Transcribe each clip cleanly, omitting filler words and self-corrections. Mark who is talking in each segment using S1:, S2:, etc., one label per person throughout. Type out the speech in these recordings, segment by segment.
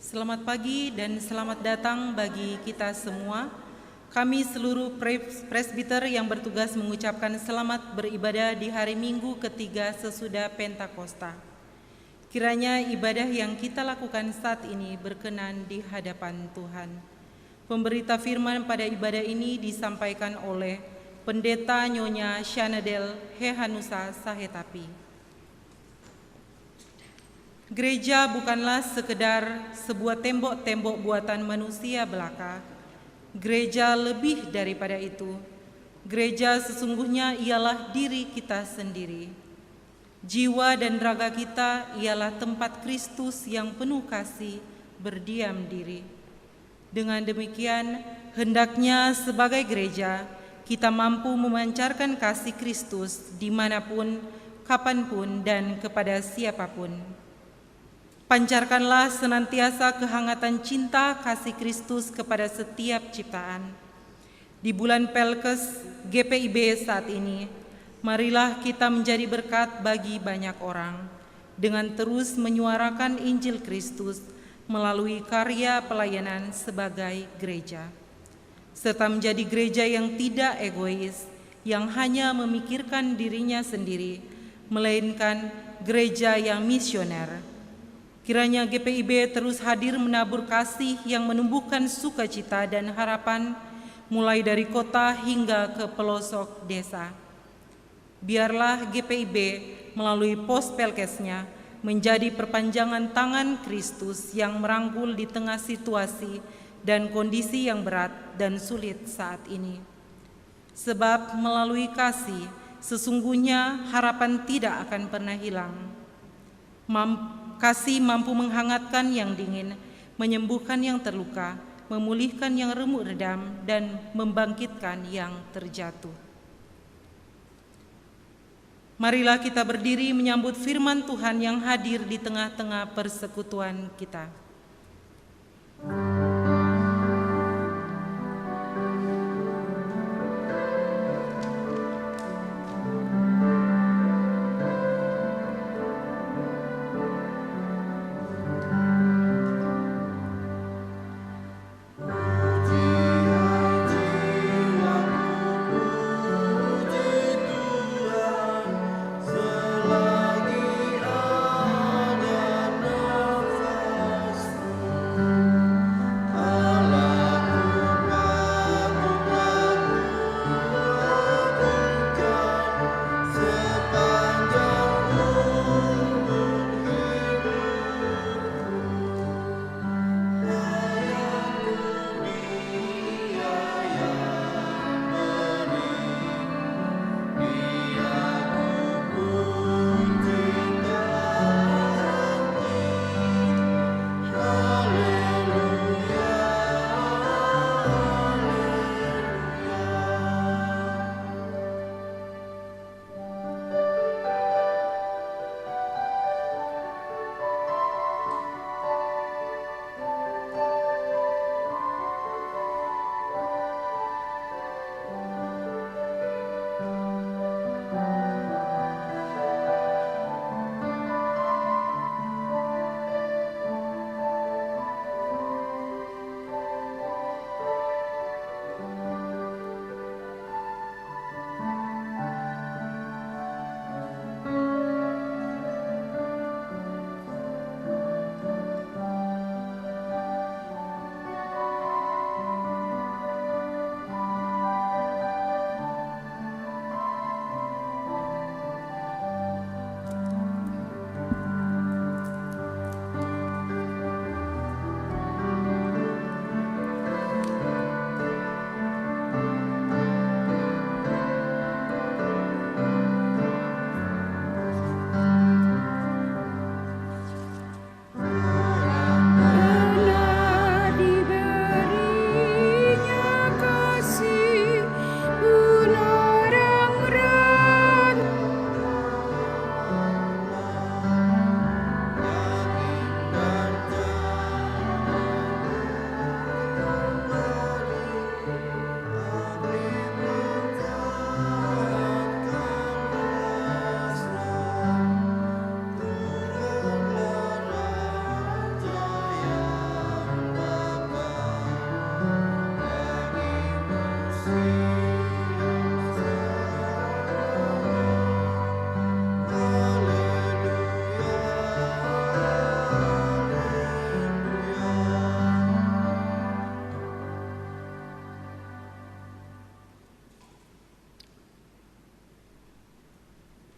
S1: Selamat pagi dan selamat datang bagi kita semua. Kami seluruh presbiter yang bertugas mengucapkan selamat beribadah di hari Minggu ketiga sesudah Pentakosta. Kiranya ibadah yang kita lakukan saat ini berkenan di hadapan Tuhan. Pemberita firman pada ibadah ini disampaikan oleh Pendeta Nyonya Shanadel Hehanusa Sahetapi. Gereja bukanlah sekedar sebuah tembok-tembok buatan manusia belaka. Gereja lebih daripada itu. Gereja sesungguhnya ialah diri kita sendiri. Jiwa dan raga kita ialah tempat Kristus yang penuh kasih berdiam diri. Dengan demikian, hendaknya sebagai gereja, kita mampu memancarkan kasih Kristus dimanapun, kapanpun, dan kepada siapapun. Pancarkanlah senantiasa kehangatan cinta kasih Kristus kepada setiap ciptaan. Di bulan Pelkes GPIB saat ini, marilah kita menjadi berkat bagi banyak orang dengan terus menyuarakan Injil Kristus melalui karya pelayanan sebagai gereja, serta menjadi gereja yang tidak egois, yang hanya memikirkan dirinya sendiri, melainkan gereja yang misioner. Kiranya GPIB terus hadir menabur kasih yang menumbuhkan sukacita dan harapan mulai dari kota hingga ke pelosok desa. Biarlah GPIB melalui pos Pelkesnya menjadi perpanjangan tangan Kristus yang merangkul di tengah situasi dan kondisi yang berat dan sulit saat ini. Sebab melalui kasih sesungguhnya harapan tidak akan pernah hilang. Kasih mampu menghangatkan yang dingin, menyembuhkan yang terluka, memulihkan yang remuk redam, dan membangkitkan yang terjatuh. Marilah kita berdiri menyambut firman Tuhan yang hadir di tengah-tengah persekutuan kita.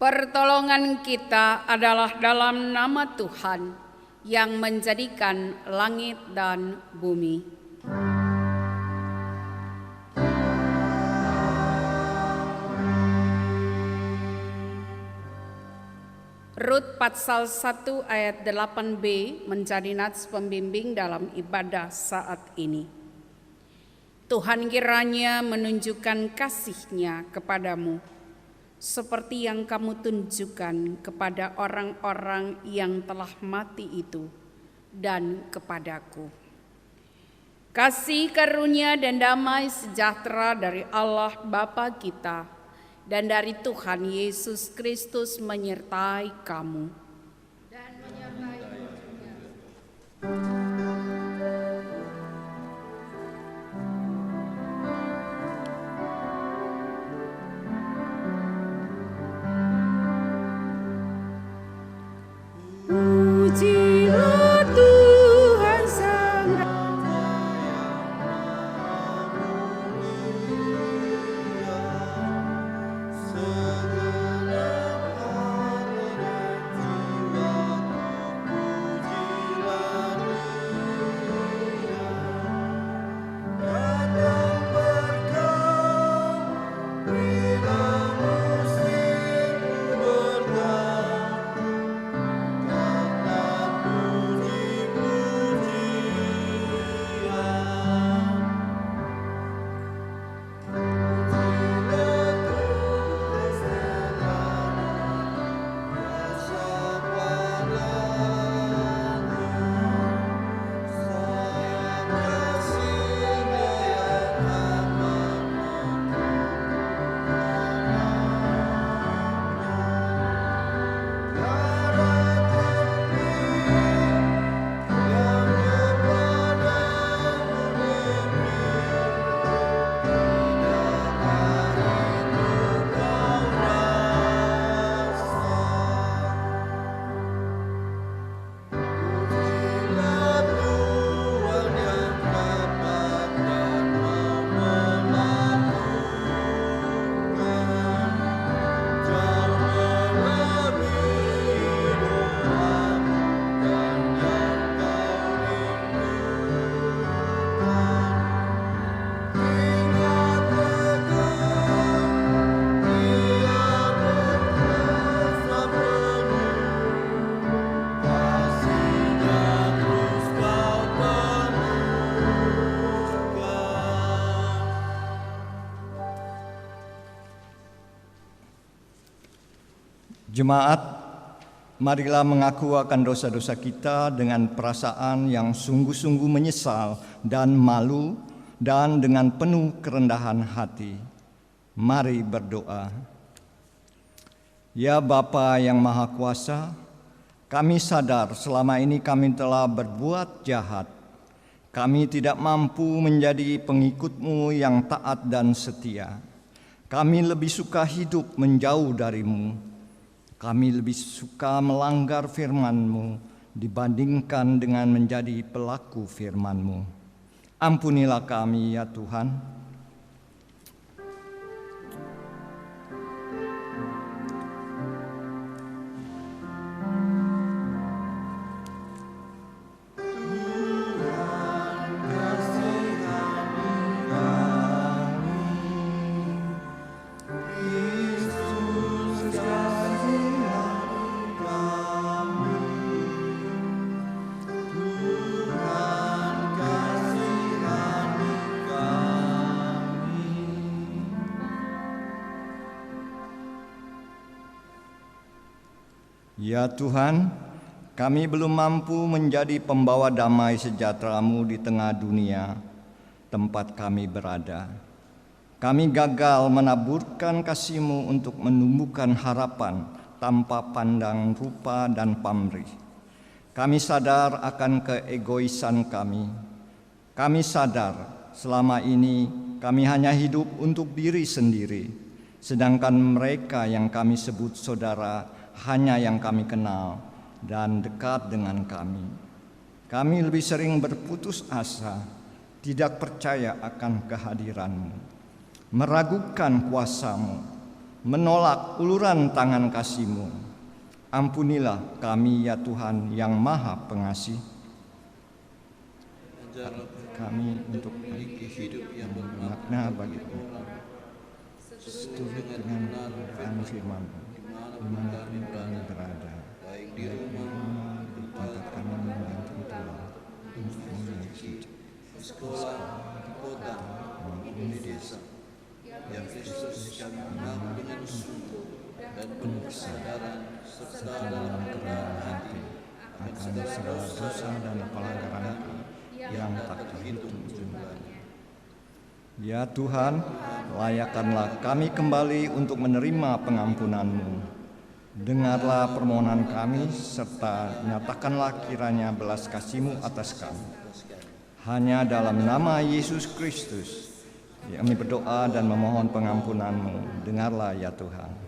S2: Pertolongan kita adalah dalam nama Tuhan yang menjadikan langit dan bumi. Rut pasal 1 ayat 8b menjadi nats pembimbing dalam ibadah saat ini. Tuhan kiranya menunjukkan kasih-Nya kepadamu, seperti yang kamu tunjukkan kepada orang-orang yang telah mati itu dan kepadaku. Kasih karunia dan damai sejahtera dari Allah Bapa kita dan dari Tuhan Yesus Kristus menyertai kamu. Dan menyertai juga.
S3: Pujilah Tuhan Sang Raja yang segenap hati dan jiwaku, pujilah Dia. Datang berkah, berilah musik berkah.
S4: Jemaat, marilah mengaku akan dosa-dosa kita dengan perasaan yang sungguh-sungguh menyesal dan malu dan dengan penuh kerendahan hati. Mari berdoa. Ya Bapa yang Maha Kuasa, kami sadar selama ini kami telah berbuat jahat. Kami tidak mampu menjadi pengikut-Mu yang taat dan setia. Kami lebih suka hidup menjauh dari-Mu. Kami lebih suka melanggar firman-Mu dibandingkan dengan menjadi pelaku firman-Mu. Ampunilah kami ya Tuhan. Ya Tuhan, kami belum mampu menjadi pembawa damai sejahtera-Mu di tengah dunia tempat kami berada. Kami gagal menaburkan kasih-Mu untuk menumbuhkan harapan tanpa pandang rupa dan pamrih. Kami sadar akan keegoisan kami. Kami sadar selama ini kami hanya hidup untuk diri sendiri, sedangkan mereka yang kami sebut saudara hanya yang kami kenal dan dekat dengan kami. Kami lebih sering berputus asa, tidak percaya akan kehadiran-Mu, meragukan kuasa-Mu, menolak uluran tangan kasih-Mu. Ampunilah kami ya Tuhan yang Maha Pengasih.
S3: Ajarlah
S4: Kami untuk
S3: memiliki hidup yang
S4: bermakna bagi
S3: sesuai dengan kebenaran
S4: firman-Mu.
S3: dimanapun kami berada, baik di rumah,
S4: di tempat kami membantu Tuhan,
S3: di sekolah, di kota, maupun di desa. Ya Kristus, kami mengaku dengan sungguh dan penuh kesadaran serta dalam kerendahan hati akan segala dosa dan pelanggaran kami yang tak terhitung jumlahnya.
S4: Ya Tuhan, layakkanlah kami kembali untuk menerima pengampunan-Mu. Dengarlah permohonan kami, serta nyatakanlah kiranya belas kasih-Mu atas kami. Hanya dalam nama Yesus Kristus, kami berdoa dan memohon pengampunan-Mu. Dengarlah ya Tuhan.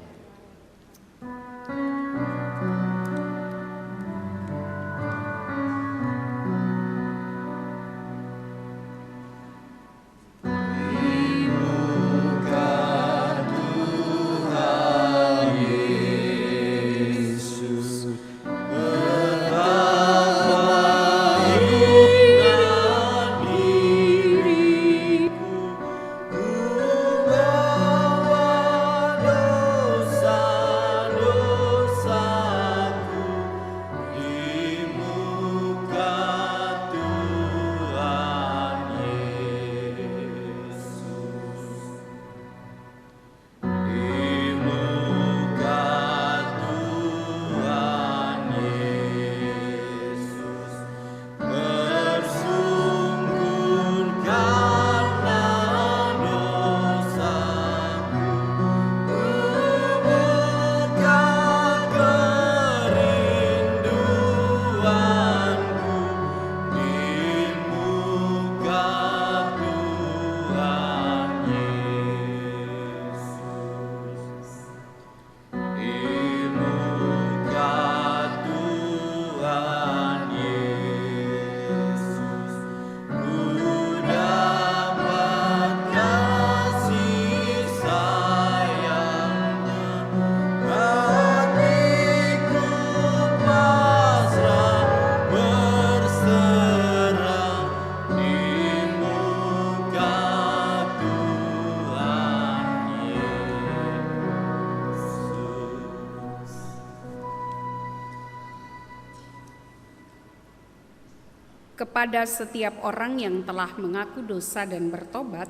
S2: Kepada setiap orang yang telah mengaku dosa dan bertobat,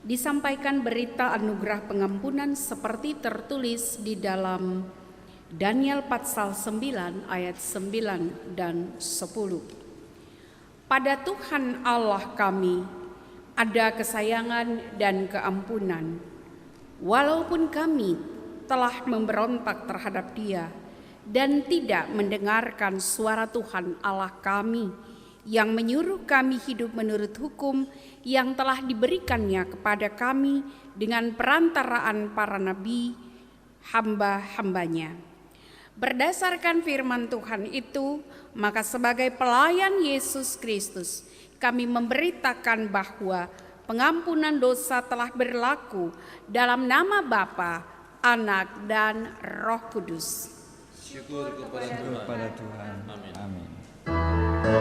S2: disampaikan berita anugerah pengampunan seperti tertulis di dalam Daniel pasal 9 ayat 9 dan 10. Pada Tuhan Allah kami ada kesayangan dan keampunan, walaupun kami telah memberontak terhadap Dia dan tidak mendengarkan suara Tuhan Allah kami yang menyuruh kami hidup menurut hukum yang telah diberikannya kepada kami dengan perantaraan para nabi, hamba-hambanya. Berdasarkan firman Tuhan itu, maka sebagai pelayan Yesus Kristus, kami memberitakan bahwa pengampunan dosa telah berlaku dalam nama Bapa, Anak, dan Roh Kudus.
S3: Syukur kepada
S4: Tuhan. Amin.
S3: Tuhan,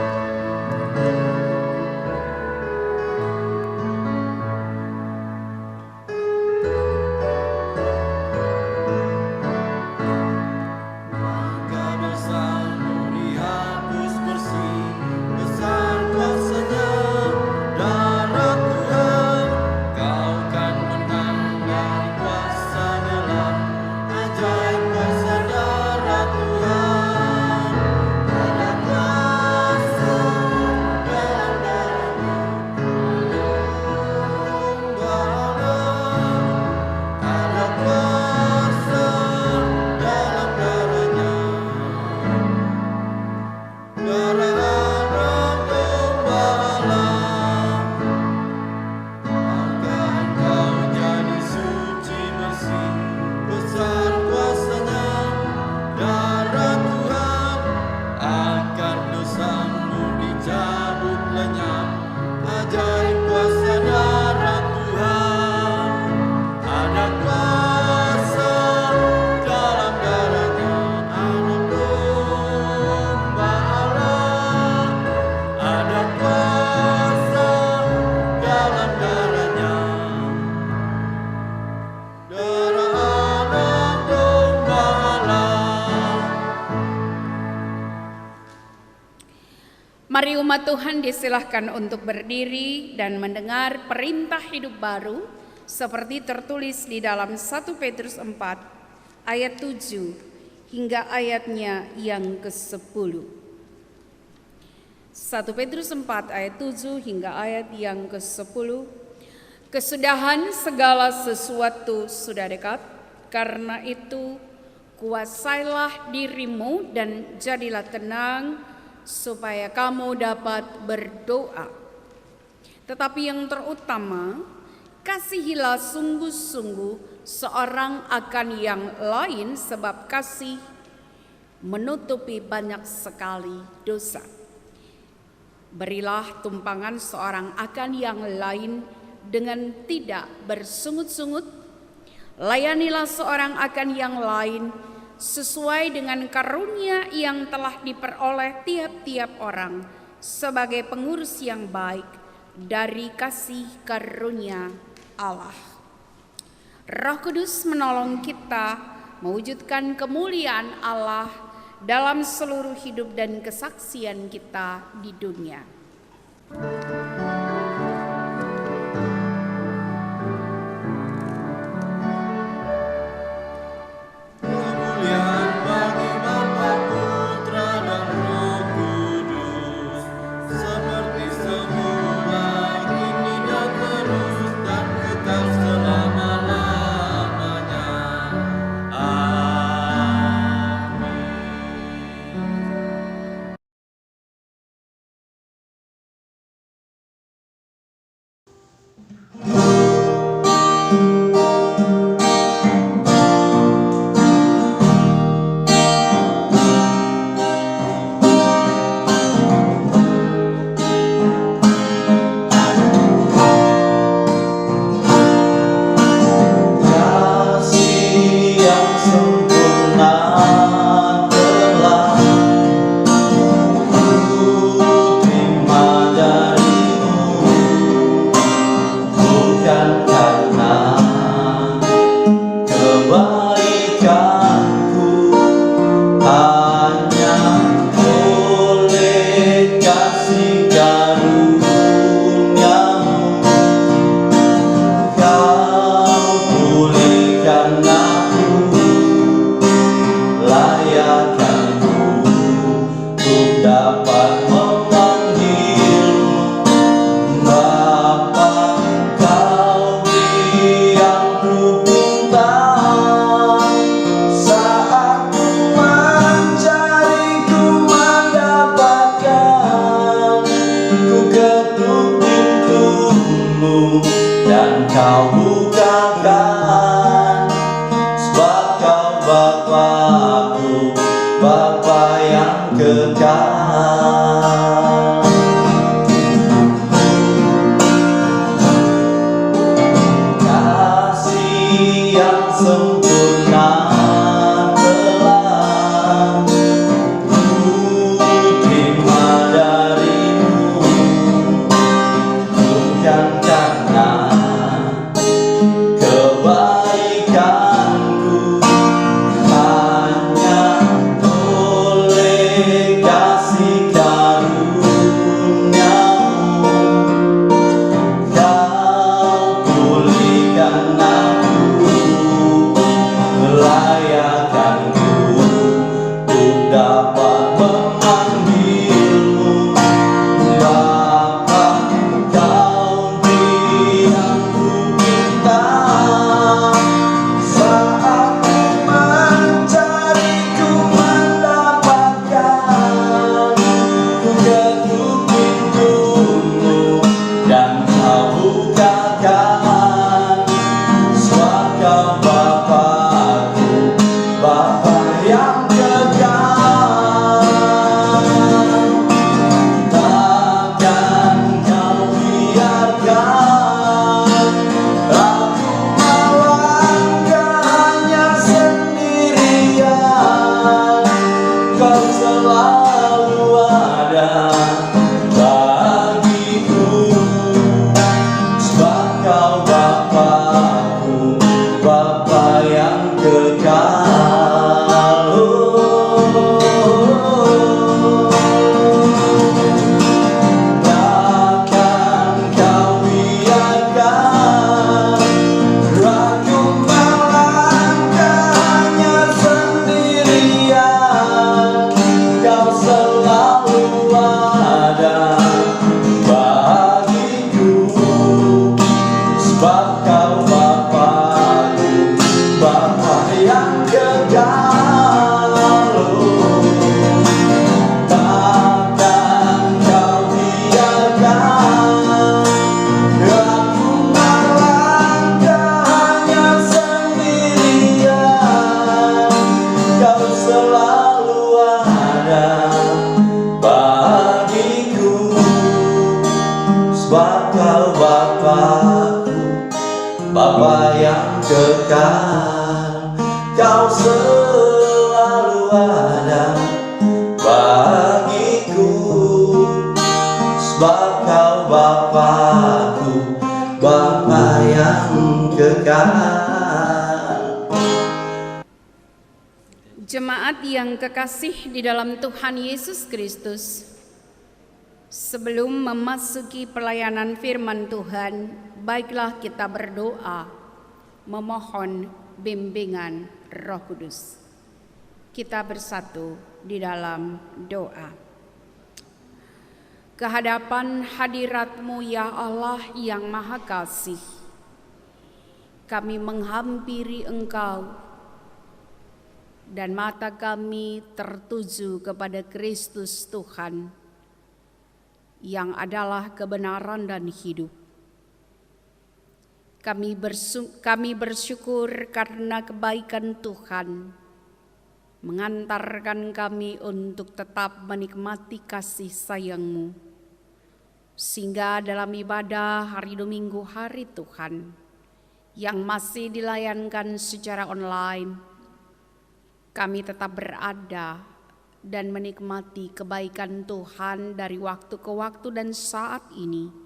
S2: Mari umat Tuhan disilahkan untuk berdiri dan mendengar perintah hidup baru seperti tertulis di dalam 1 Petrus 4 ayat 7 hingga ayatnya yang ke-10. 1 Petrus 4 ayat 7 hingga ayat yang ke-10. Kesudahan segala sesuatu sudah dekat, karena itu kuasailah dirimu dan jadilah tenang, supaya kamu dapat berdoa. Tetapi yang terutama, kasihilah sungguh-sungguh seorang akan yang lain, sebab kasih menutupi banyak sekali dosa. Berilah tumpangan seorang akan yang lain dengan tidak bersungut-sungut. Layanilah seorang akan yang lain sesuai dengan karunia yang telah diperoleh tiap-tiap orang sebagai pengurus yang baik dari kasih karunia Allah. Roh Kudus menolong kita mewujudkan kemuliaan Allah dalam seluruh hidup dan kesaksian kita di dunia.
S5: Kebaikan Kau Bapa-Ku, Bapa yang kekal. Takkan Kau biarkan aku melangkah hanya sendirian. Kau selalu ada bagiku, sebab Kau Bapa-Ku, Bapa yang kekal. Kau selalu ada bagiku, sebab Kau Bapa-Ku, Bapa yang kekal.
S2: Jemaat yang kekasih di dalam Tuhan Yesus Kristus, sebelum memasuki pelayanan firman Tuhan, baiklah kita berdoa, memohon bimbingan Roh Kudus. Kita bersatu di dalam doa. Kehadapan hadirat-Mu ya Allah yang Maha Kasih, kami menghampiri Engkau dan mata kami tertuju kepada Kristus Tuhan yang adalah kebenaran dan hidup. Kami bersyukur karena kebaikan Tuhan mengantarkan kami untuk tetap menikmati kasih sayang-Mu, sehingga dalam ibadah hari Dominggu hari Tuhan yang masih dilayankan secara online, kami tetap berada dan menikmati kebaikan Tuhan dari waktu ke waktu. Dan saat ini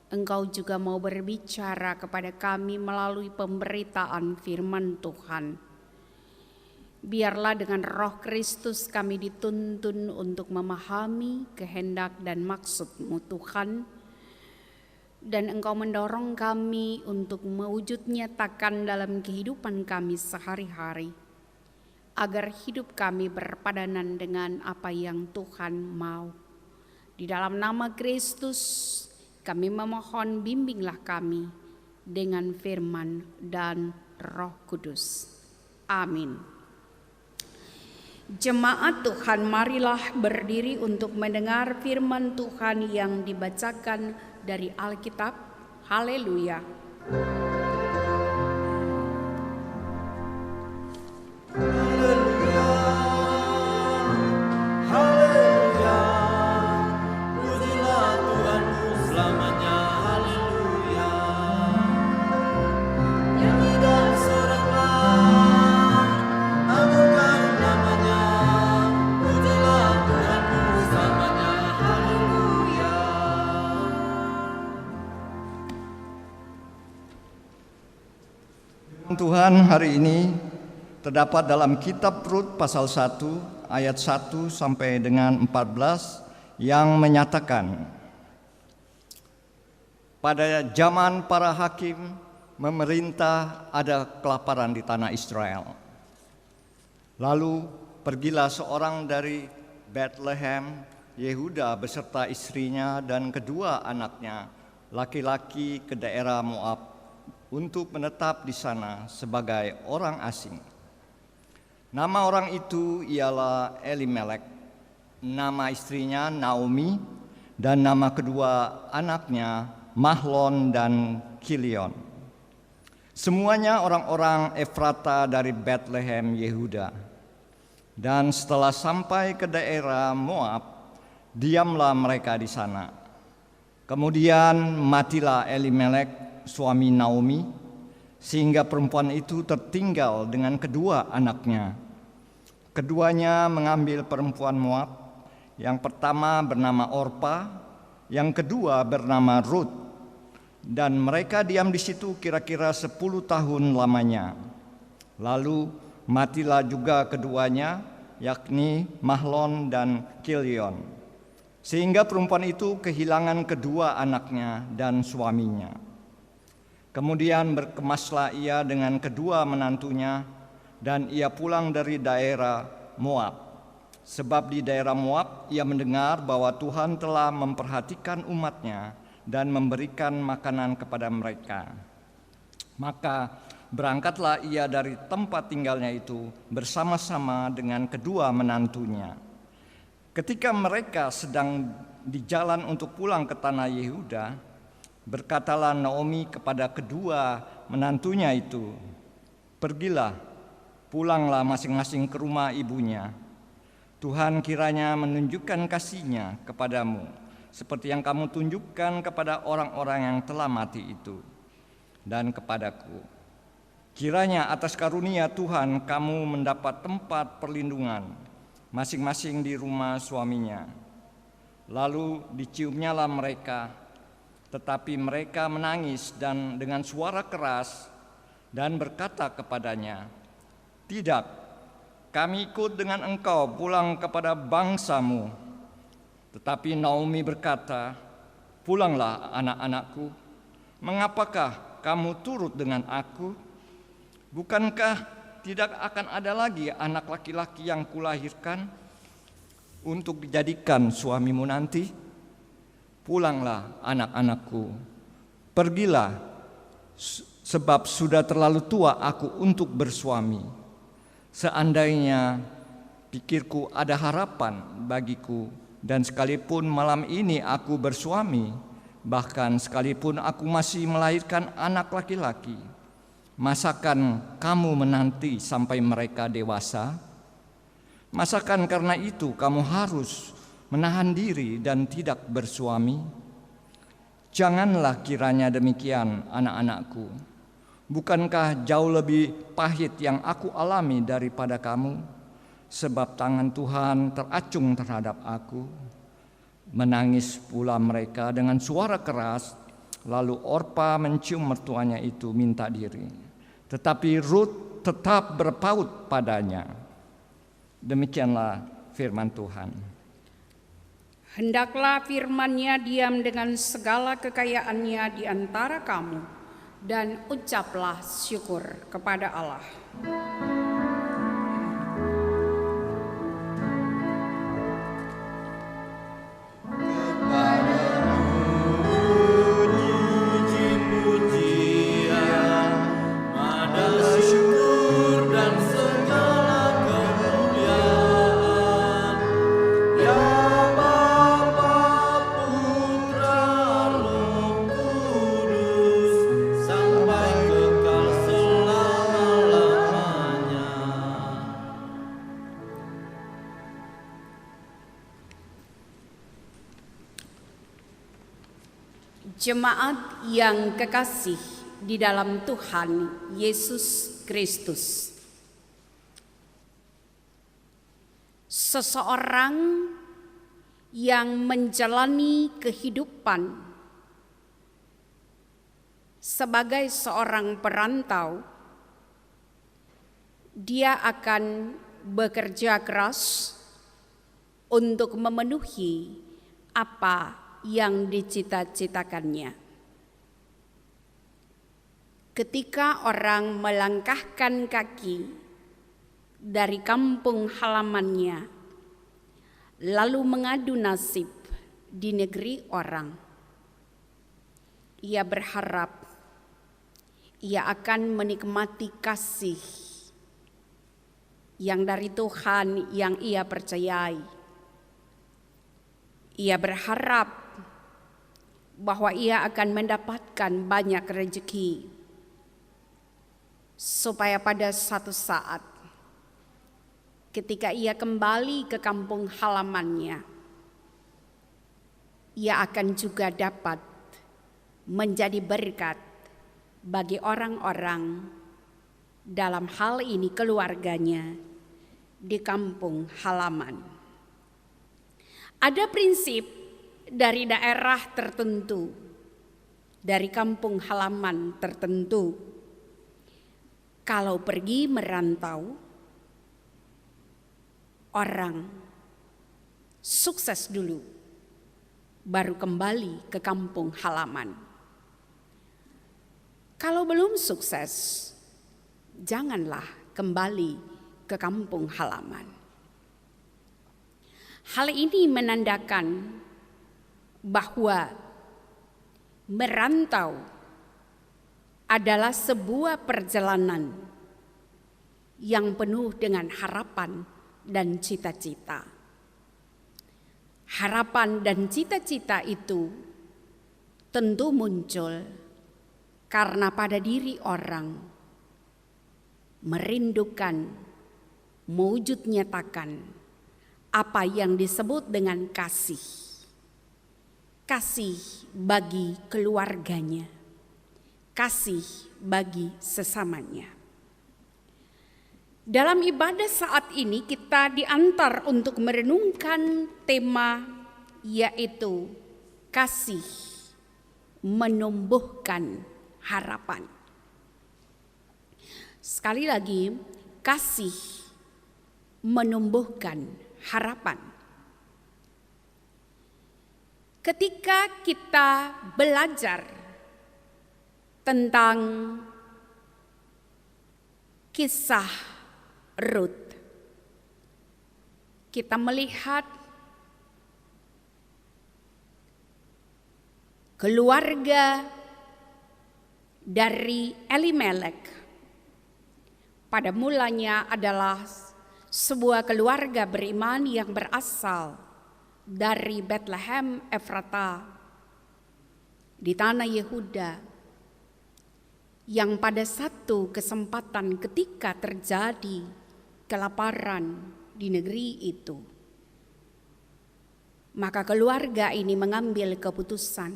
S2: Engkau juga mau berbicara kepada kami melalui pemberitaan firman Tuhan. Biarlah dengan Roh Kristus kami dituntun untuk memahami kehendak dan maksud-Mu Tuhan, dan Engkau mendorong kami untuk mewujud nyatakan dalam kehidupan kami sehari-hari, agar hidup kami berpadanan dengan apa yang Tuhan mau. Di dalam nama Kristus kami memohon, bimbinglah kami dengan firman dan Roh Kudus. Amin. Jemaat Tuhan, marilah berdiri untuk mendengar firman Tuhan yang dibacakan dari Alkitab. Haleluya.
S4: Tuhan hari ini terdapat dalam kitab Rut pasal 1 ayat 1 sampai dengan 14 yang menyatakan, pada zaman para hakim memerintah ada kelaparan di tanah Israel. Lalu pergilah seorang dari Bethlehem, Yehuda beserta istrinya dan kedua anaknya laki-laki ke daerah Moab untuk menetap di sana sebagai orang asing. Nama orang itu ialah Elimelek, nama istrinya Naomi, dan nama kedua anaknya Mahlon dan Kilion. Semuanya orang-orang Efrata dari Bethlehem, Yehuda. Dan setelah sampai ke daerah Moab, diamlah mereka di sana. Kemudian matilah Elimelek, suami Naomi, sehingga perempuan itu tertinggal dengan kedua anaknya. Keduanya mengambil perempuan Moab, yang pertama bernama Orpa, yang kedua bernama Rut, dan mereka diam di situ kira-kira 10 tahun lamanya. Lalu matilah juga keduanya, yakni Mahlon dan Kilion, sehingga perempuan itu kehilangan kedua anaknya dan suaminya. Kemudian berkemaslah ia dengan kedua menantunya, dan ia pulang dari daerah Moab. Sebab di daerah Moab ia mendengar bahwa Tuhan telah memperhatikan umatnya dan memberikan makanan kepada mereka. Maka berangkatlah ia dari tempat tinggalnya itu bersama-sama dengan kedua menantunya. Ketika mereka sedang di jalan untuk pulang ke tanah Yehuda, berkatalah Naomi kepada kedua menantunya itu, "Pergilah, pulanglah masing-masing ke rumah ibunya. Tuhan kiranya menunjukkan kasih-Nya kepadamu, seperti yang kamu tunjukkan kepada orang-orang yang telah mati itu, dan kepadaku. Kiranya atas karunia Tuhan kamu mendapat tempat perlindungan, masing-masing di rumah suaminya." Lalu diciumnyalah mereka, tetapi mereka menangis dan dengan suara keras dan berkata kepadanya, "Tidak, kami ikut dengan engkau pulang kepada bangsamu." Tetapi Naomi berkata, "Pulanglah anak-anakku, mengapakah kamu turut dengan aku? Bukankah tidak akan ada lagi anak laki-laki yang kulahirkan untuk dijadikan suamimu nanti? Pulanglah anak-anakku, pergilah, sebab sudah terlalu tua aku untuk bersuami. Seandainya pikirku ada harapan bagiku, dan sekalipun malam ini aku bersuami, bahkan sekalipun aku masih melahirkan anak laki-laki, masakan kamu menanti sampai mereka dewasa? Masakan karena itu kamu harus menahan diri dan tidak bersuami? Janganlah kiranya demikian, anak-anakku. Bukankah jauh lebih pahit yang aku alami daripada kamu? Sebab tangan Tuhan teracung terhadap aku." Menangis pula mereka dengan suara keras. Lalu Orpa mencium mertuanya itu minta diri, tetapi Rut tetap berpaut padanya. Demikianlah firman Tuhan.
S2: Hendaklah firman-Nya diam dengan segala kekayaannya di antara kamu, dan ucaplah syukur kepada Allah. Jemaat yang kekasih di dalam Tuhan Yesus Kristus, seseorang yang menjalani kehidupan sebagai seorang perantau, dia akan bekerja keras untuk memenuhi apa yang dicita-citakannya. Ketika orang melangkahkan kaki dari kampung halamannya, lalu mengadu nasib di negeri orang, ia berharap ia akan menikmati kasih yang dari Tuhan yang ia percayai. Ia berharap bahwa ia akan mendapatkan banyak rezeki, supaya pada satu saat ketika ia kembali ke kampung halamannya, ia akan juga dapat menjadi berkat bagi orang-orang, dalam hal ini keluarganya, di kampung halaman. Ada prinsip dari daerah tertentu, dari kampung halaman tertentu, kalau pergi merantau, orang sukses dulu, baru kembali ke kampung halaman. Kalau belum sukses, janganlah kembali ke kampung halaman. Hal ini menandakan bahwa merantau adalah sebuah perjalanan yang penuh dengan harapan dan cita-cita. Harapan dan cita-cita itu tentu muncul karena pada diri orang merindukan, mewujud nyatakan apa yang disebut dengan kasih. Kasih bagi keluarganya, kasih bagi sesamanya. Dalam ibadah saat ini kita diantar untuk merenungkan tema yaitu kasih menumbuhkan harapan. Sekali lagi, kasih menumbuhkan harapan. Ketika kita belajar tentang kisah Ruth, kita melihat keluarga dari Elimelek pada mulanya adalah sebuah keluarga beriman yang berasal dari Bethlehem Efrata di tanah Yehuda, yang pada satu kesempatan ketika terjadi kelaparan di negeri itu, maka keluarga ini mengambil keputusan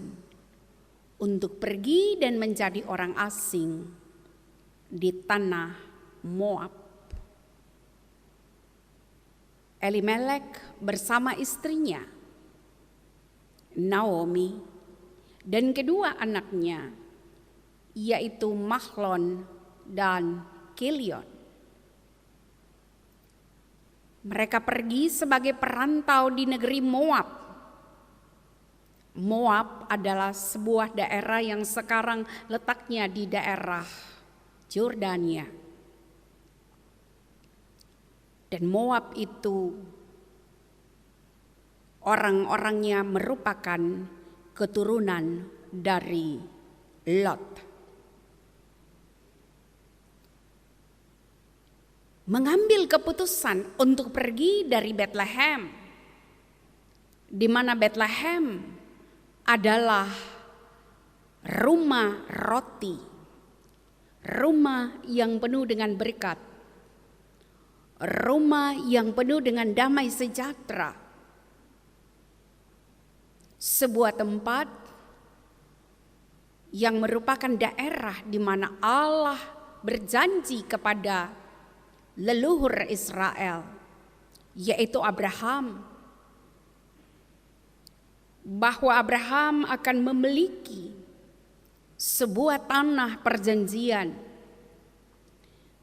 S2: untuk pergi dan menjadi orang asing di tanah Moab. Elimelek bersama istrinya Naomi dan kedua anaknya yaitu Mahlon dan Kilion. Mereka pergi sebagai perantau di negeri Moab. Moab adalah sebuah daerah yang sekarang letaknya di daerah Yordania. Dan Moab itu orang-orangnya merupakan keturunan dari Lot. Mengambil keputusan untuk pergi dari Bethlehem, di mana Bethlehem adalah rumah roti, rumah yang penuh dengan berkat, rumah yang penuh dengan damai sejahtera, sebuah tempat yang merupakan daerah di mana Allah berjanji kepada leluhur Israel, yaitu Abraham, bahwa Abraham akan memiliki sebuah tanah perjanjian,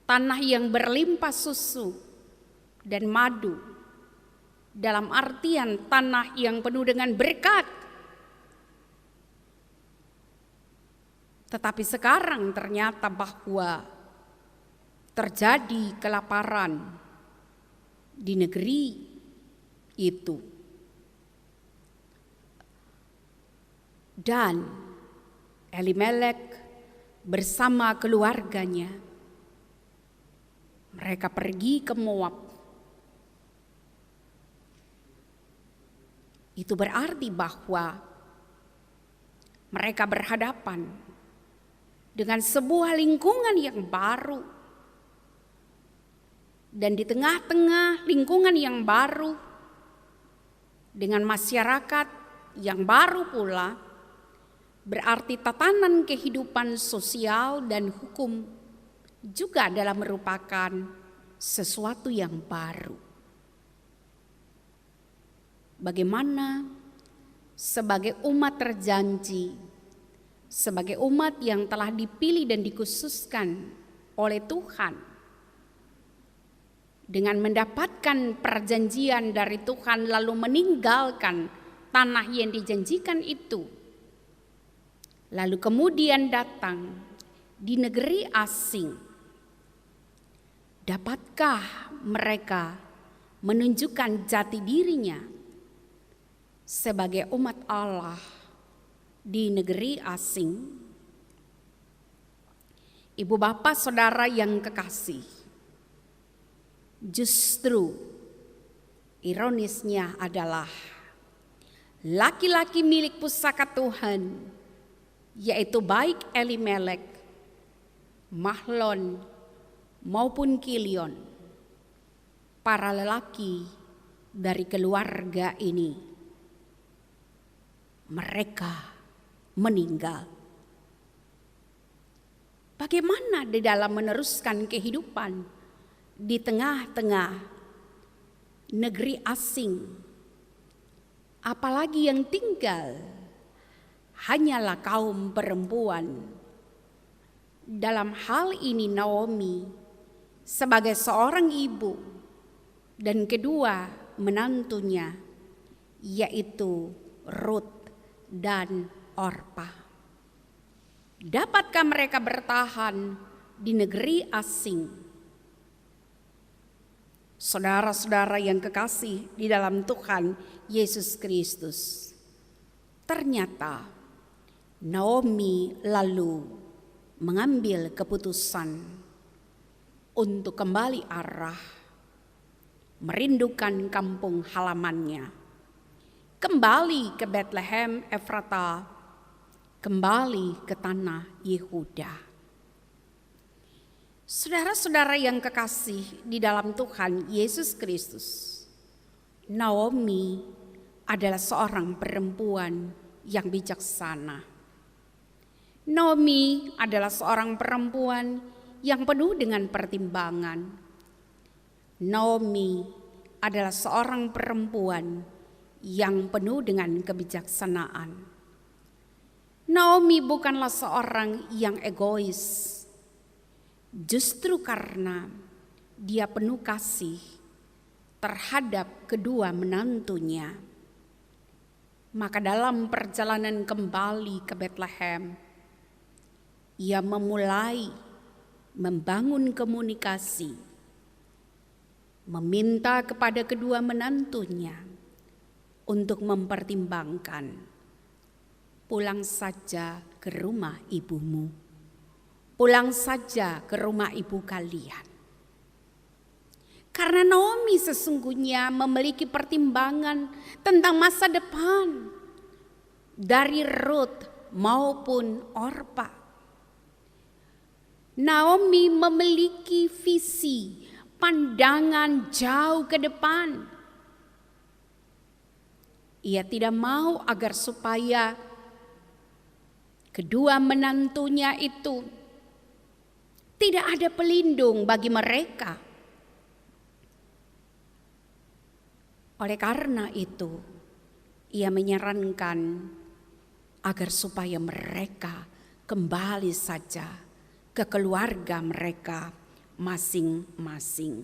S2: tanah yang berlimpah susu dan madu, dalam artian tanah yang penuh dengan berkat. Tetapi sekarang ternyata bahwa terjadi kelaparan di negeri itu. Dan Elimelek bersama keluarganya, mereka pergi ke Moab. Itu berarti bahwa mereka berhadapan dengan sebuah lingkungan yang baru. Dan di tengah-tengah lingkungan yang baru, dengan masyarakat yang baru pula, berarti tatanan kehidupan sosial dan hukum juga adalah merupakan sesuatu yang baru. Bagaimana sebagai umat terjanji, sebagai umat yang telah dipilih dan dikhususkan oleh Tuhan, dengan mendapatkan perjanjian dari Tuhan lalu meninggalkan tanah yang dijanjikan itu, lalu kemudian datang di negeri asing, dapatkah mereka menunjukkan jati dirinya sebagai umat Allah di negeri asing? Ibu bapak saudara yang kekasih, justru ironisnya adalah laki-laki milik pusaka Tuhan, yaitu baik Elimelek, Mahlon maupun Kilion, para lelaki dari keluarga ini, mereka meninggal. Bagaimana di dalam meneruskan kehidupan di tengah-tengah negeri asing, apalagi yang tinggal hanyalah kaum perempuan. Dalam hal ini Naomi sebagai seorang ibu dan kedua menantunya, yaitu Rut dan Orpa. Dapatkah mereka bertahan di negeri asing? Saudara-saudara yang kekasih di dalam Tuhan Yesus Kristus, ternyata Naomi lalu mengambil keputusan untuk kembali arah, merindukan kampung halamannya, kembali ke Bethlehem Efrata, kembali ke tanah Yehuda. Saudara-saudara yang kekasih di dalam Tuhan Yesus Kristus, Naomi adalah seorang perempuan yang bijaksana. Naomi adalah seorang perempuan yang penuh dengan pertimbangan. Naomi adalah seorang perempuan yang penuh dengan kebijaksanaan. Naomi bukanlah seorang yang egois. Justru karena dia penuh kasih terhadap kedua menantunya, maka dalam perjalanan kembali ke Bethlehem, ia memulai membangun komunikasi, meminta kepada kedua menantunya untuk mempertimbangkan, pulang saja ke rumah ibumu, pulang saja ke rumah ibu kalian. Karena Naomi sesungguhnya memiliki pertimbangan tentang masa depan dari Rut maupun Orpa. Naomi memiliki visi, pandangan jauh ke depan. Ia tidak mau agar supaya kedua menantunya itu tidak ada pelindung bagi mereka. Oleh karena itu, ia menyarankan agar supaya mereka kembali saja ke keluarga mereka masing-masing.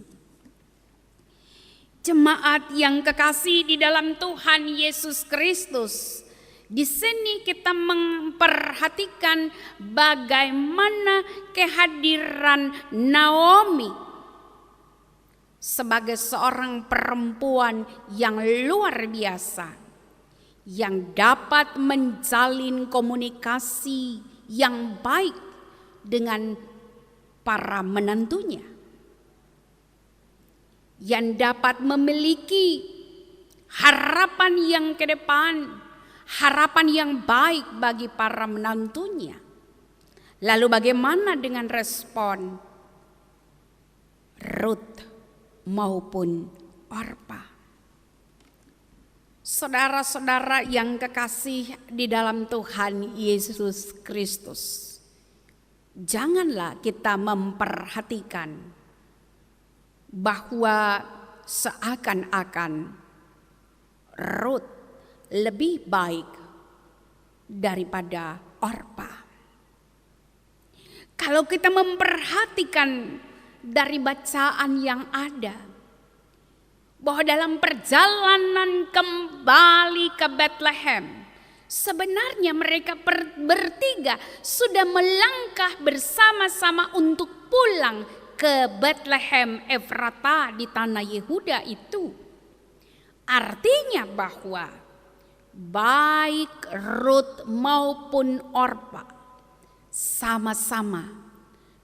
S2: Jemaat yang kekasih di dalam Tuhan Yesus Kristus, di sini kita memperhatikan bagaimana kehadiran Naomi sebagai seorang perempuan yang luar biasa, yang dapat menjalin komunikasi yang baik dengan para menantunya, yang dapat memiliki harapan yang ke depan, harapan yang baik bagi para menantunya. Lalu bagaimana dengan respon Rut maupun Orpa? Saudara-saudara yang kekasih di dalam Tuhan Yesus Kristus, janganlah kita memperhatikan bahwa seakan-akan Rut lebih baik daripada Orpa. Kalau kita memperhatikan dari bacaan yang ada, bahwa dalam perjalanan kembali ke Bethlehem, sebenarnya mereka bertiga sudah melangkah bersama-sama untuk pulang ke Bethlehem Efrata di tanah Yehuda itu. Artinya bahwa baik Rut maupun Orpa sama-sama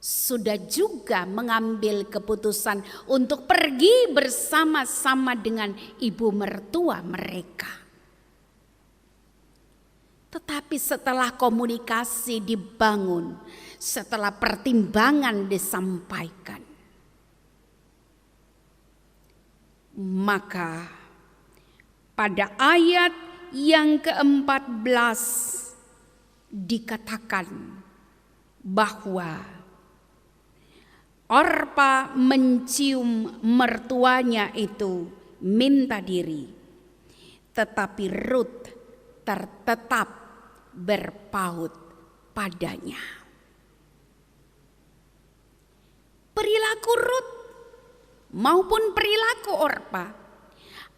S2: sudah juga mengambil keputusan untuk pergi bersama-sama dengan ibu mertua mereka. Tetapi setelah komunikasi dibangun, setelah pertimbangan disampaikan, maka pada ayat yang ke-14 dikatakan bahwa Orpa mencium mertuanya itu minta diri, tetapi Rut tetap berpaut padanya. Perilaku Rut maupun perilaku Orpa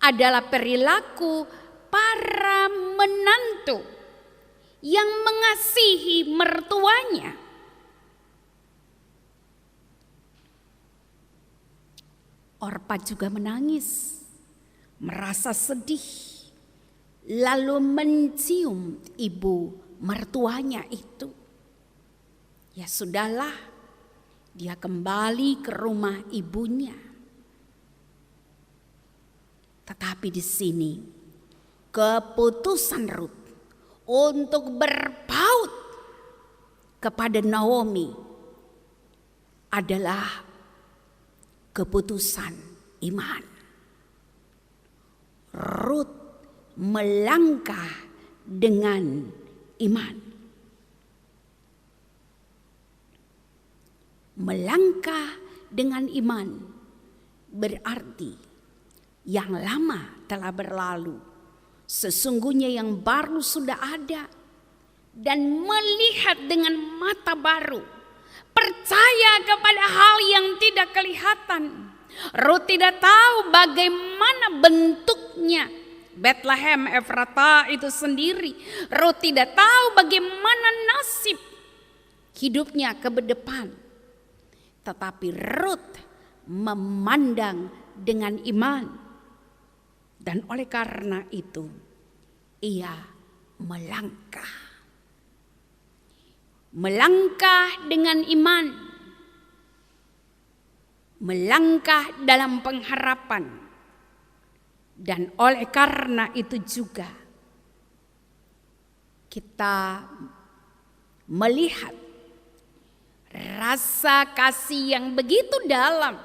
S2: adalah perilaku para menantu yang mengasihi mertuanya. Orpa juga menangis, merasa sedih, lalu mencium ibu mertuanya itu. Ya sudahlah, dia kembali ke rumah ibunya. Tetapi di sini keputusan Rut untuk berpaut kepada Naomi adalah keputusan iman. Rut melangkah dengan iman. Melangkah dengan iman berarti yang lama telah berlalu, sesungguhnya yang baru sudah ada, dan melihat dengan mata baru, percaya kepada hal yang tidak kelihatan. Rut tidak tahu bagaimana bentuknya Bethlehem Efrata itu sendiri. Rut tidak tahu bagaimana nasib hidupnya ke depan. Tetapi Rut memandang dengan iman. Dan oleh karena itu ia melangkah. Melangkah dengan iman, melangkah dalam pengharapan, dan oleh karena itu juga kita melihat rasa kasih yang begitu dalam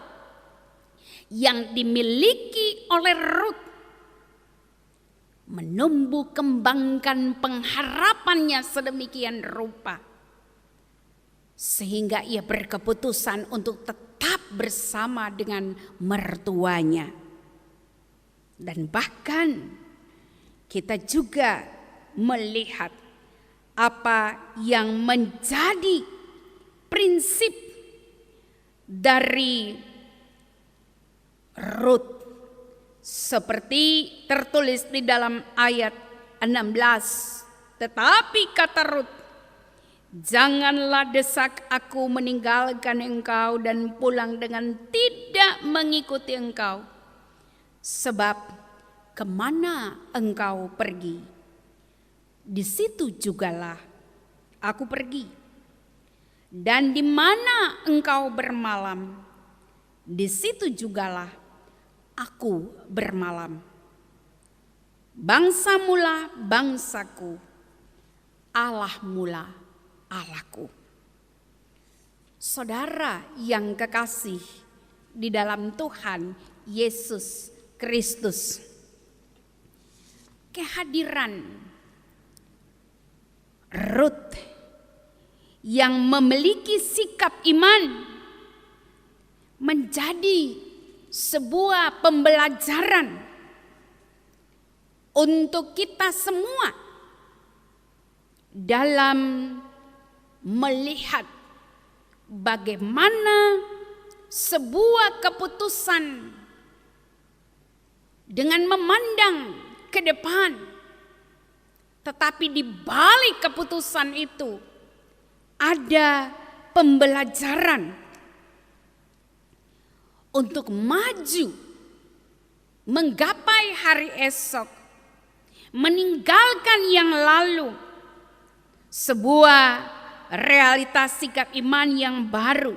S2: yang dimiliki oleh Rut, menumbuh kembangkan pengharapannya sedemikian rupa, sehingga ia berkeputusan untuk tetap bersama dengan mertuanya. Dan bahkan kita juga melihat apa yang menjadi prinsip dari Rut, seperti tertulis di dalam ayat 16. Tetapi kata Rut, janganlah desak aku meninggalkan engkau dan pulang dengan tidak mengikuti engkau. Sebab kemana engkau pergi, di situ jugalah aku pergi. Dan di mana engkau bermalam, di situ jugalah aku bermalam. Bangsa mula bangsaku, Allah mula Allahku. Saudara yang kekasih di dalam Tuhan Yesus Kristus, kehadiran Rut yang memiliki sikap iman menjadi sebuah pembelajaran untuk kita semua dalam melihat bagaimana sebuah keputusan dengan memandang ke depan, tetapi di balik keputusan itu ada pembelajaran untuk maju menggapai hari esok, meninggalkan yang lalu, sebuah realitas sikap iman yang baru.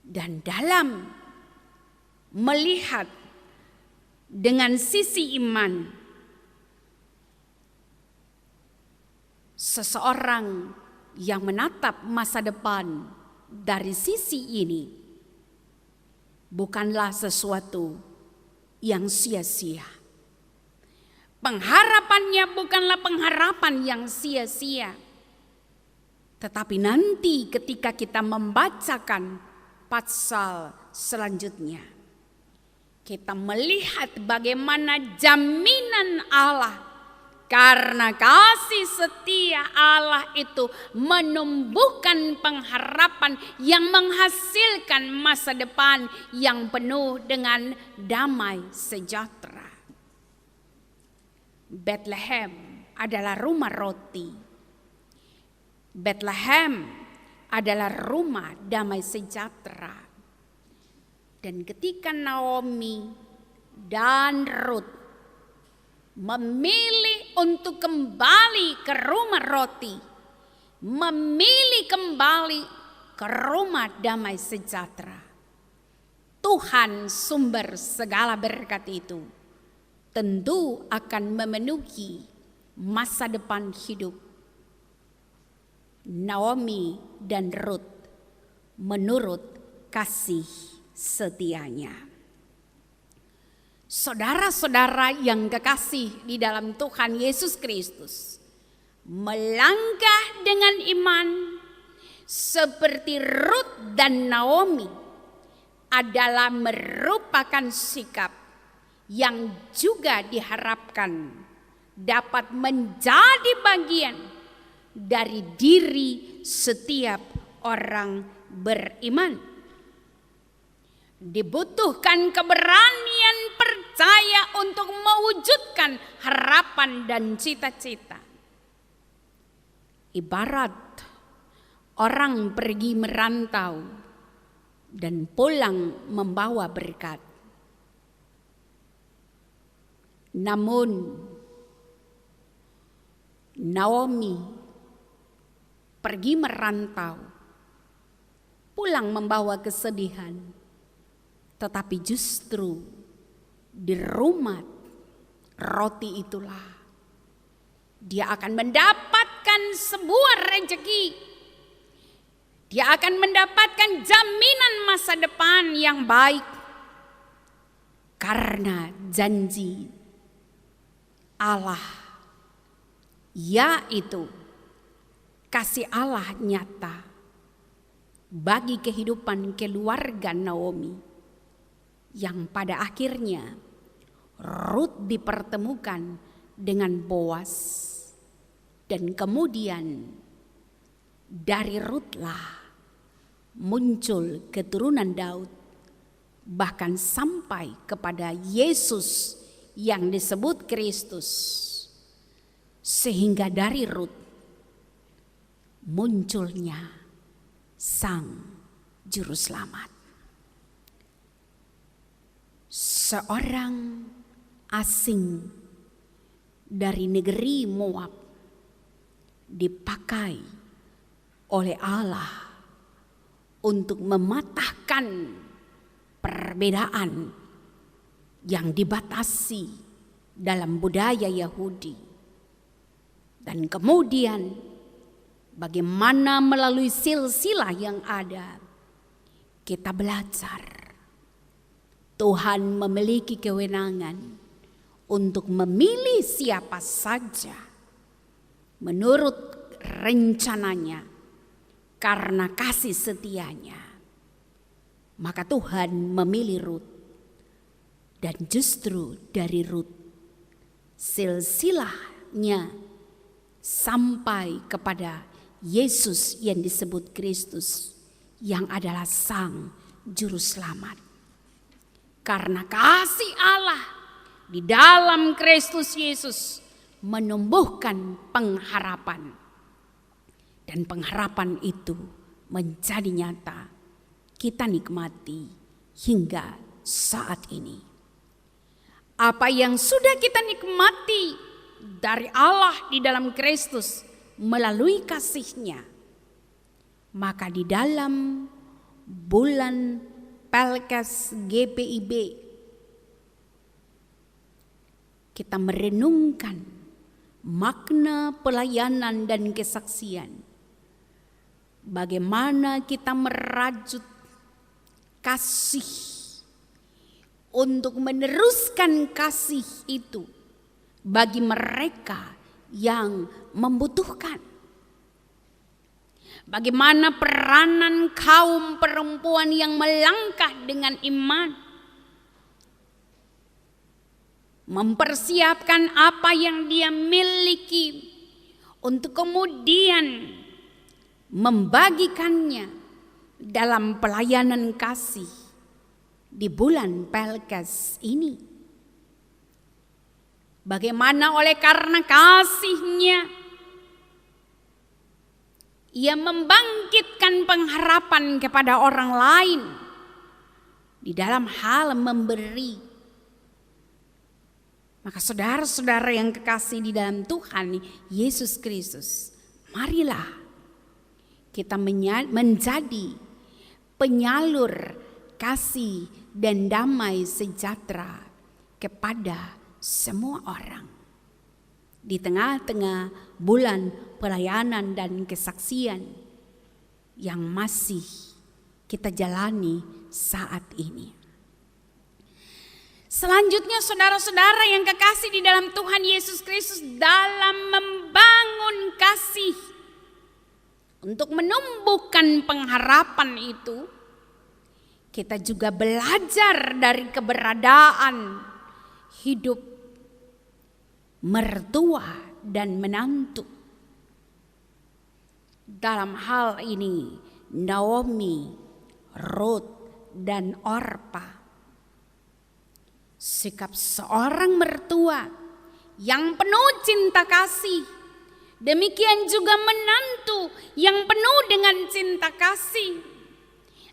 S2: Dan dalam melihat dengan sisi iman, seseorang yang menatap masa depan dari sisi ini bukanlah sesuatu yang sia-sia. Pengharapannya bukanlah pengharapan yang sia-sia. Tetapi nanti ketika kita membacakan pasal selanjutnya, kita melihat bagaimana jaminan Allah karena kasih setia Allah itu menumbuhkan pengharapan yang menghasilkan masa depan yang penuh dengan damai sejahtera. Bethlehem adalah rumah roti. Bethlehem adalah rumah damai sejahtera. Dan ketika Naomi dan Ruth memilih untuk kembali ke rumah roti, memilih kembali ke rumah damai sejahtera, Tuhan sumber segala berkat itu tentu akan memenuhi masa depan hidup Naomi dan Ruth menurut kasih setianya. Saudara-saudara yang kekasih di dalam Tuhan Yesus Kristus, melangkah dengan iman seperti Ruth dan Naomi adalah merupakan sikap yang juga diharapkan dapat menjadi bagian dari diri setiap orang beriman. Dibutuhkan keberanian percaya untuk mewujudkan harapan dan cita-cita. Ibarat orang pergi merantau dan pulang membawa berkat. Namun Naomi pergi merantau, pulang membawa kesedihan, tetapi justru di rumah roti itulah dia akan mendapatkan sebuah rezeki. Dia akan mendapatkan jaminan masa depan yang baik karena janji Allah, yaitu kasih Allah nyata bagi kehidupan keluarga Naomi, yang pada akhirnya Ruth dipertemukan dengan Boaz, dan kemudian dari Ruthlah muncul keturunan Daud, bahkan sampai kepada Yesus yang disebut Kristus, sehingga dari Ruth munculnya Sang Juru Selamat. Seorang asing dari negeri Moab dipakai oleh Allah untuk mematahkan perbedaan yang dibatasi dalam budaya Yahudi. Dan kemudian bagaimana melalui silsilah yang ada kita belajar Tuhan memiliki kewenangan untuk memilih siapa saja menurut rencananya karena kasih setianya. Maka Tuhan memilih Ruth, dan justru dari Ruth silsilahnya sampai kepada Yesus yang disebut Kristus, yang adalah Sang Juru Selamat. Karena kasih Allah di dalam Kristus Yesus menumbuhkan pengharapan, dan pengharapan itu menjadi nyata kita nikmati hingga saat ini. Apa yang sudah kita nikmati dari Allah di dalam Kristus melalui kasih-Nya, maka di dalam bulan Pelkes GPIB kita merenungkan makna pelayanan dan kesaksian. Bagaimana kita merajut kasih untuk meneruskan kasih itu bagi mereka yang membutuhkan. Bagaimana peranan kaum perempuan yang melangkah dengan iman, mempersiapkan apa yang dia miliki untuk kemudian membagikannya dalam pelayanan kasih di bulan Pelkes ini. Bagaimana oleh karena kasih-Nya Ia membangkitkan pengharapan kepada orang lain di dalam hal memberi. Maka saudara-saudara yang kekasih di dalam Tuhan Yesus Kristus, marilah kita menjadi penyalur kasih dan damai sejahtera kepada semua orang. Di tengah-tengah bulan pelayanan dan kesaksian yang masih kita jalani saat ini. Selanjutnya saudara-saudara yang kekasih di dalam Tuhan Yesus Kristus, dalam membangun kasih untuk menumbuhkan pengharapan itu, kita juga belajar dari keberadaan hidup mertua dan menantu. Dalam hal ini Naomi, Ruth, dan Orpa. Sikap seorang mertua yang penuh cinta kasih, demikian juga menantu yang penuh dengan cinta kasih.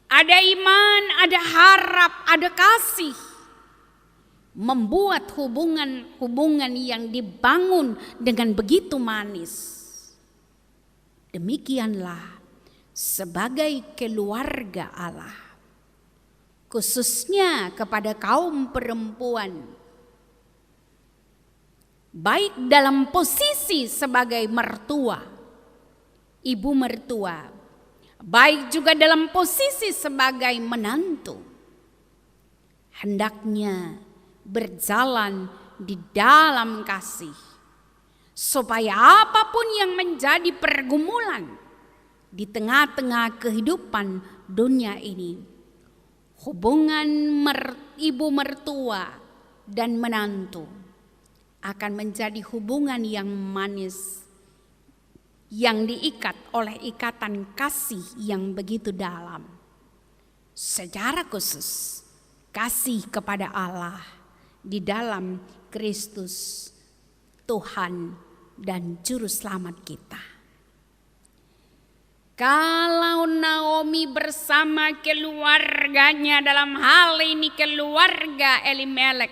S2: Ada iman, ada harap, ada kasih. Membuat hubungan yang dibangun dengan begitu manis. Demikianlah sebagai keluarga Allah, khususnya kepada kaum perempuan, baik dalam posisi sebagai mertua, ibu mertua, baik juga dalam posisi sebagai menantu, hendaknya berjalan di dalam kasih, supaya apapun yang menjadi pergumulan di tengah-tengah kehidupan dunia ini, hubungan ibu mertua dan menantu akan menjadi hubungan yang manis, yang diikat oleh ikatan kasih yang begitu dalam. Secara khusus kasih kepada Allah di dalam Kristus Tuhan dan Juru Selamat kita. Kalau Naomi bersama keluarganya, dalam hal ini keluarga Elimelek,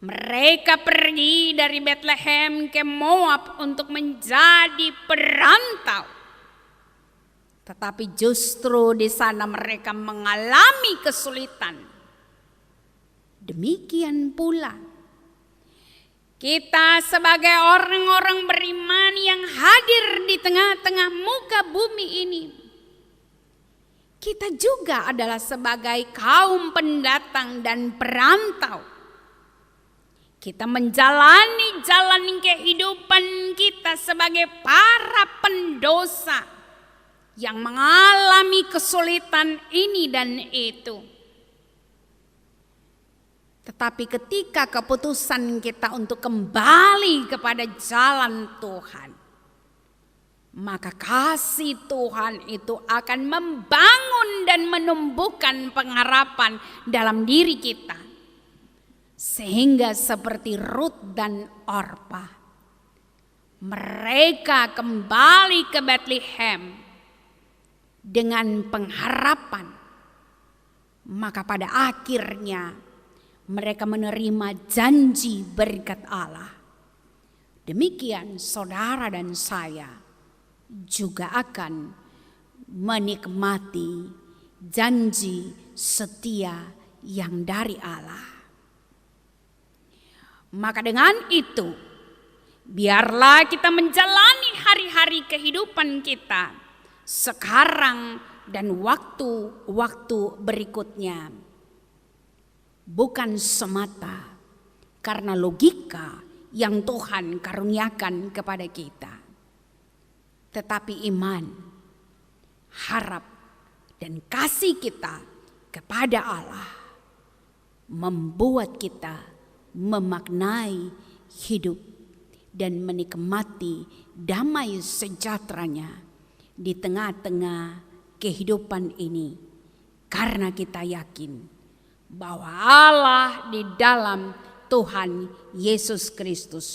S2: mereka pergi dari Bethlehem ke Moab untuk menjadi perantau. Tetapi justru di sana mereka mengalami kesulitan. Demikian pula kita sebagai orang-orang beriman yang hadir di tengah-tengah muka bumi ini, kita juga adalah sebagai kaum pendatang dan perantau. Kita menjalani jalan kehidupan kita sebagai para pendosa yang mengalami kesulitan ini dan itu. Tetapi ketika keputusan kita untuk kembali kepada jalan Tuhan, maka kasih Tuhan itu akan membangun dan menumbuhkan pengharapan dalam diri kita. Sehingga seperti Ruth dan Orpa, mereka kembali ke Bethlehem dengan pengharapan. Maka pada akhirnya mereka menerima janji berkat Allah. demikian saudara dan saya juga akan menikmati janji setia yang dari Allah. Maka dengan itu, biarlah kita menjalani hari-hari kehidupan kita sekarang dan waktu-waktu berikutnya, bukan semata karena logika yang Tuhan karuniakan kepada kita, tetapi iman, harap, dan kasih kita kepada Allah membuat kita memaknai hidup dan menikmati damai sejahteranya di tengah-tengah kehidupan ini, karena kita yakin bahwa Allah di dalam Tuhan Yesus Kristus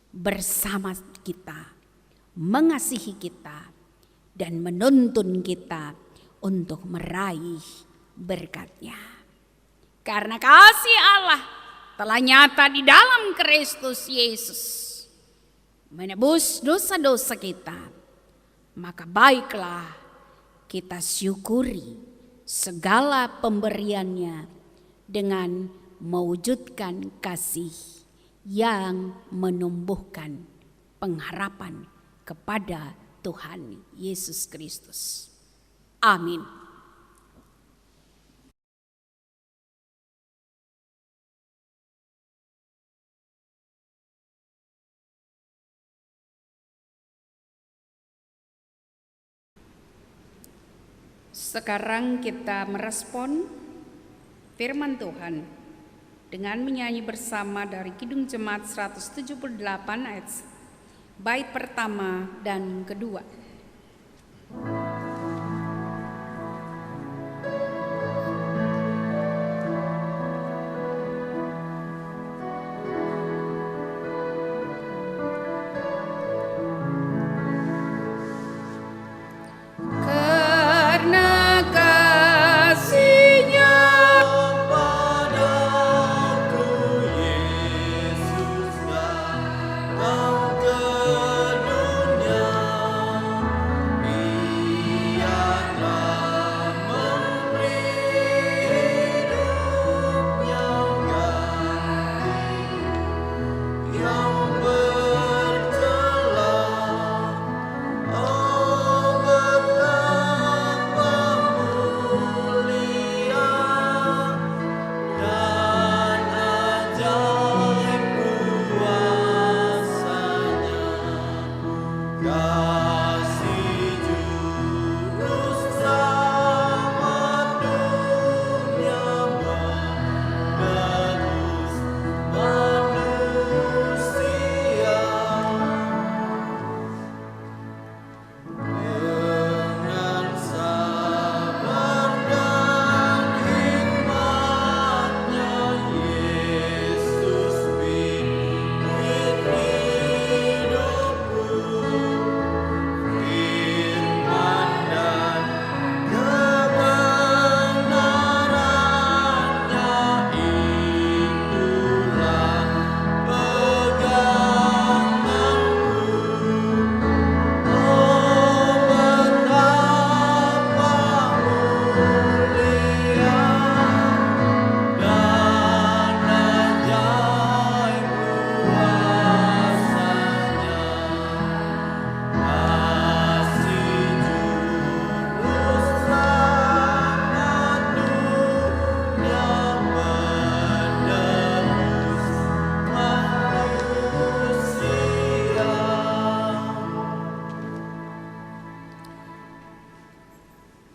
S2: bersama kita, mengasihi kita, dan menuntun kita untuk meraih berkat-Nya. Karena kasih Allah telah nyata di dalam Kristus Yesus, menebus dosa-dosa kita, maka baiklah kita syukuri segala pemberiannya dengan mewujudkan kasih yang menumbuhkan pengharapan kepada Tuhan Yesus Kristus. Amin. Sekarang kita merespon firman Tuhan dengan menyanyi bersama dari Kidung Jemaat 178 ayat bait pertama dan kedua.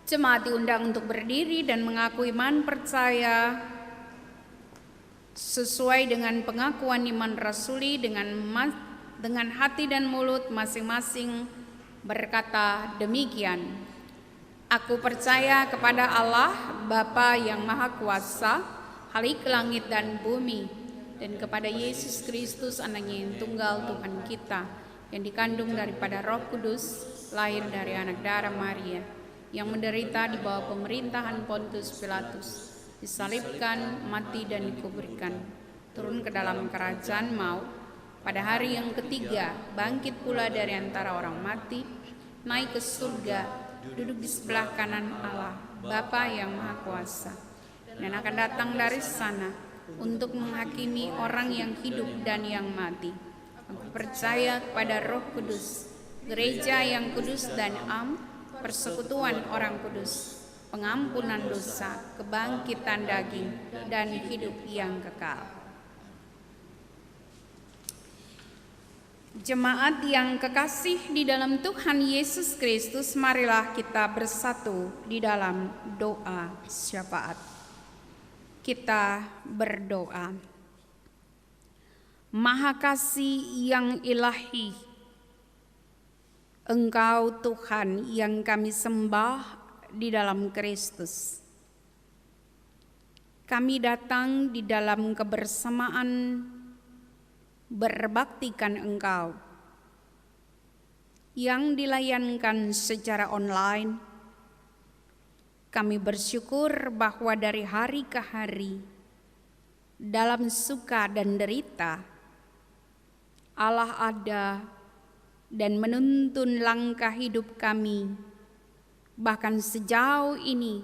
S2: Jemaat diundang untuk berdiri dan mengaku iman percaya sesuai dengan pengakuan iman rasuli dengan hati dan mulut masing-masing berkata demikian. Aku percaya kepada Allah Bapa yang Maha Kuasa, Khalik langit dan bumi, dan kepada Yesus Kristus anaknya yang tunggal Tuhan kita, yang dikandung daripada Roh Kudus, lahir dari anak darah Maria, yang menderita di bawah pemerintahan Pontius Pilatus, disalibkan, mati dan dikuburkan, turun ke dalam kerajaan maut, Pada hari yang ketiga, bangkit pula dari antara orang mati, naik ke surga, duduk di sebelah kanan Allah, Bapa yang Maha Kuasa, dan akan datang dari sana untuk menghakimi orang yang hidup dan yang mati. Aku percaya kepada Roh Kudus, gereja yang kudus dan am, persekutuan orang kudus, pengampunan dosa, kebangkitan daging, dan hidup yang kekal. Jemaat yang kekasih di dalam Tuhan Yesus Kristus, marilah kita bersatu di dalam doa syafaat. Kita berdoa. Maha Kasih yang ilahi, Engkau Tuhan yang kami sembah di dalam Kristus. Kami datang di dalam kebersamaan berbaktikan Engkau yang dilayankan secara online. Kami bersyukur bahwa dari hari ke hari, dalam suka dan derita, Allah ada dan menuntun langkah hidup kami. Bahkan sejauh ini,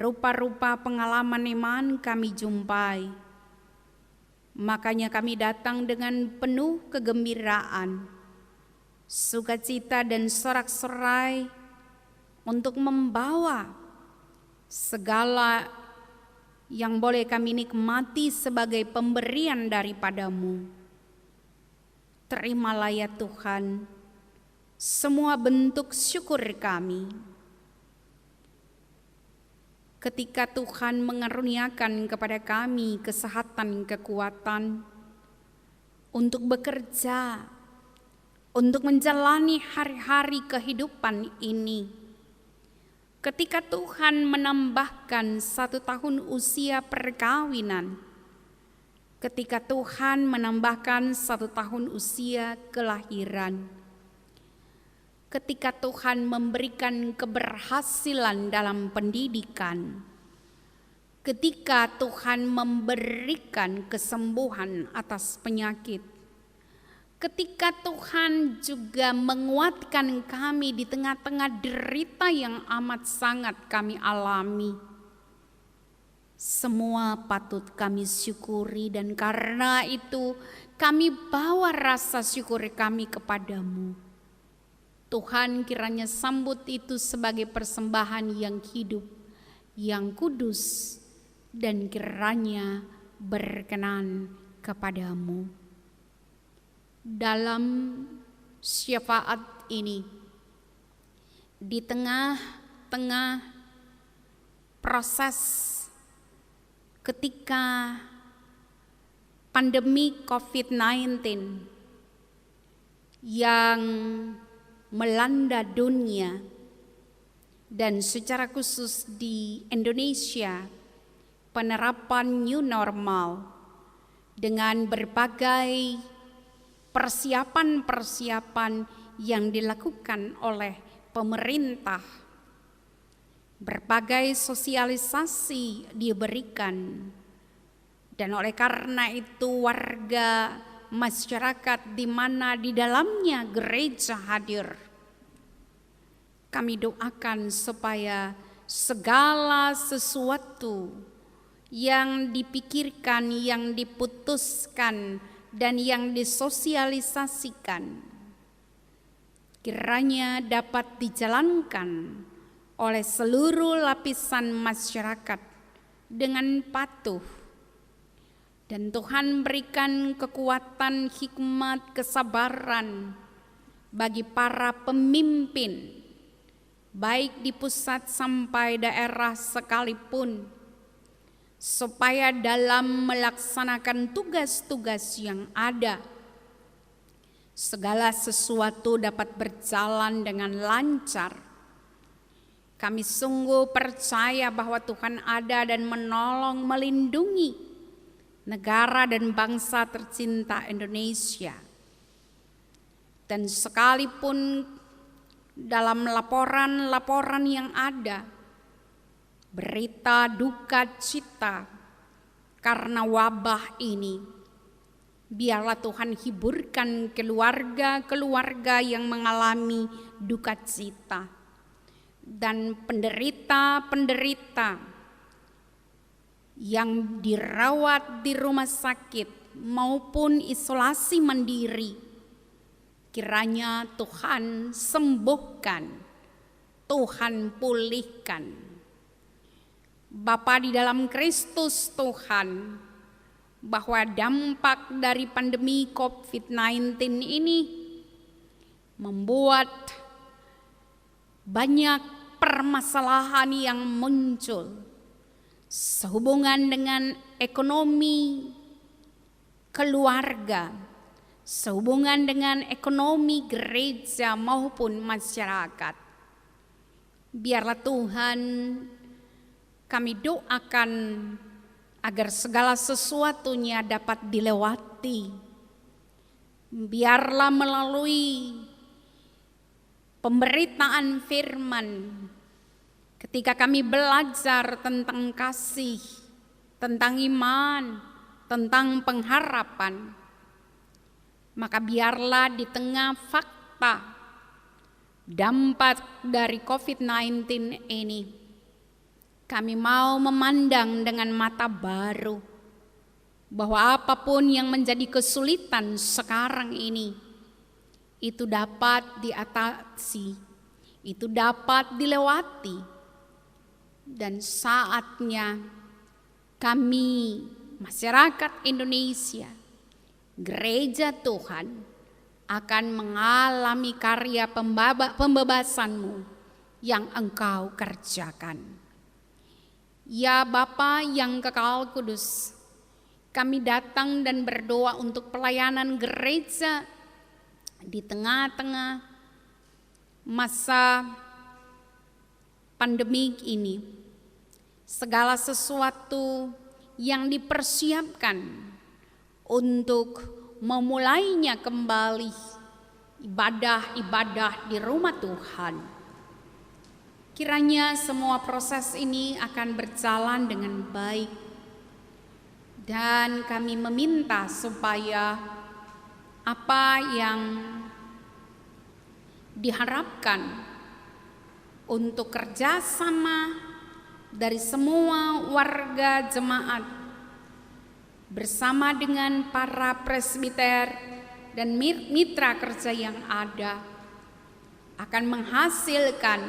S2: rupa-rupa pengalaman iman kami jumpai. Makanya kami datang dengan penuh kegembiraan, sukacita dan sorak-sorai untuk membawa segala yang boleh kami nikmati sebagai pemberian daripadamu. Terimalah ya Tuhan semua bentuk syukur kami. Ketika Tuhan mengaruniakan kepada kami kesehatan, kekuatan untuk bekerja, untuk menjalani hari-hari kehidupan ini. Ketika Tuhan menambahkan 1 tahun usia perkawinan, ketika Tuhan menambahkan 1 tahun usia kelahiran, ketika Tuhan memberikan keberhasilan dalam pendidikan, ketika Tuhan memberikan kesembuhan atas penyakit, ketika Tuhan juga menguatkan kami di tengah-tengah derita yang amat sangat kami alami, semua patut kami syukuri, dan karena itu kami bawa rasa syukur kami kepadamu. Tuhan kiranya sambut itu sebagai persembahan yang hidup, yang kudus, dan kiranya berkenan kepadamu. Dalam syafaat ini, di tengah-tengah proses ketika pandemi COVID-19 yang melanda dunia dan secara khusus di Indonesia, penerapan new normal dengan berbagai persiapan-persiapan yang dilakukan oleh pemerintah, berbagai sosialisasi diberikan, dan oleh karena itu warga masyarakat di mana di dalamnya gereja hadir, kami doakan supaya segala sesuatu yang dipikirkan, yang diputuskan, dan yang disosialisasikan kiranya dapat dijalankan oleh seluruh lapisan masyarakat dengan patuh. Dan Tuhan berikan kekuatan, hikmat, kesabaran bagi para pemimpin, baik di pusat sampai daerah sekalipun, supaya dalam melaksanakan tugas-tugas yang ada, segala sesuatu dapat berjalan dengan lancar. Kami sungguh percaya bahwa Tuhan ada dan menolong, melindungi negara dan bangsa tercinta Indonesia. Dan sekalipun dalam laporan-laporan yang ada, berita duka cita karena wabah ini, Biarlah Tuhan hiburkan keluarga-keluarga yang mengalami duka cita dan penderita-penderita yang dirawat di rumah sakit maupun isolasi mandiri. Kiranya Tuhan sembuhkan, Tuhan pulihkan. Bapa di dalam Kristus Tuhan, bahwa dampak dari pandemi COVID-19 ini membuat banyak permasalahan yang muncul sehubungan dengan ekonomi keluarga, sehubungan dengan ekonomi gereja maupun masyarakat. Biarlah Tuhan, kami doakan agar segala sesuatunya dapat dilewati. Biarlah melalui pemberitaan firman, ketika kami belajar tentang kasih, tentang iman, tentang pengharapan, maka biarlah di tengah fakta dampak dari COVID-19 ini, kami mau memandang dengan mata baru bahwa apapun yang menjadi kesulitan sekarang ini, itu dapat diatasi, itu dapat dilewati, dan saatnya kami masyarakat Indonesia, gereja Tuhan, akan mengalami karya pembebasan-Mu yang Engkau kerjakan. Ya Bapa yang kekal kudus, kami datang dan berdoa untuk pelayanan gereja di tengah-tengah masa pandemik ini. Segala sesuatu yang dipersiapkan untuk memulainya kembali ibadah-ibadah di rumah Tuhan, kiranya semua proses ini akan berjalan dengan baik, dan kami meminta supaya apa yang diharapkan untuk kerjasama dari semua warga jemaat bersama dengan para presbiter dan mitra kerja yang ada akan menghasilkan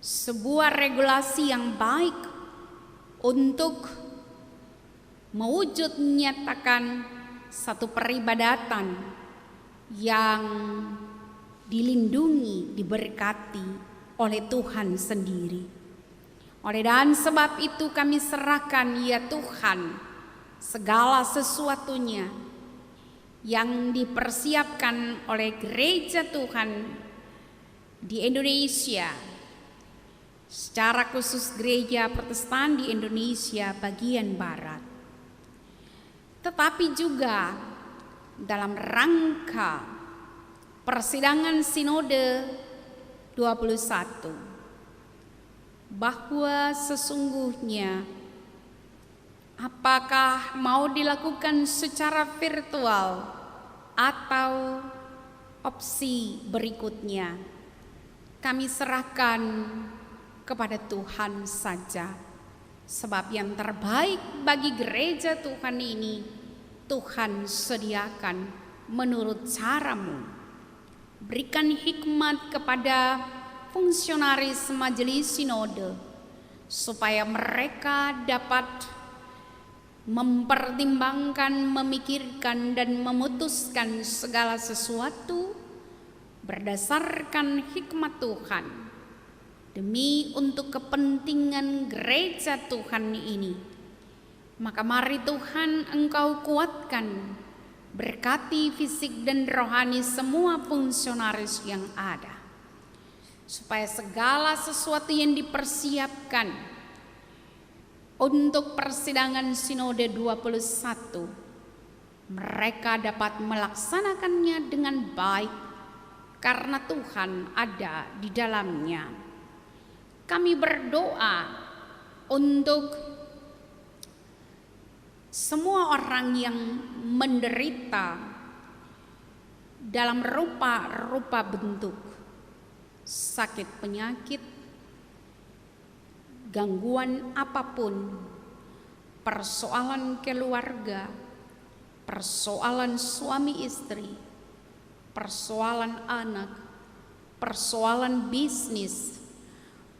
S2: sebuah regulasi yang baik untuk mewujud nyatakan satu peribadatan yang dilindungi, diberkati oleh Tuhan sendiri. Oleh dan sebab itu kami serahkan ya Tuhan segala sesuatunya yang dipersiapkan oleh gereja Tuhan di Indonesia, secara khusus gereja Protestan di Indonesia bagian barat, tetapi juga dalam rangka persidangan Sinode 21, bahwa sesungguhnya apakah mau dilakukan secara virtual atau opsi berikutnya, kami serahkan kepada Tuhan saja. Sebab yang terbaik bagi gereja Tuhan ini, Tuhan sediakan menurut cara-Mu. Berikan hikmat kepada fungsionaris majelis sinode supaya mereka dapat mempertimbangkan, memikirkan dan memutuskan segala sesuatu berdasarkan hikmat Tuhan demi untuk kepentingan gereja Tuhan ini. Maka mari Tuhan Engkau kuatkan, berkati fisik dan rohani semua fungsionaris yang ada, supaya segala sesuatu yang dipersiapkan untuk persidangan Sinode 21 mereka dapat melaksanakannya dengan baik karena Tuhan ada di dalamnya. Kami berdoa untuk semua orang yang menderita dalam rupa-rupa bentuk sakit penyakit, gangguan apapun, persoalan keluarga, persoalan suami istri, persoalan anak, persoalan bisnis,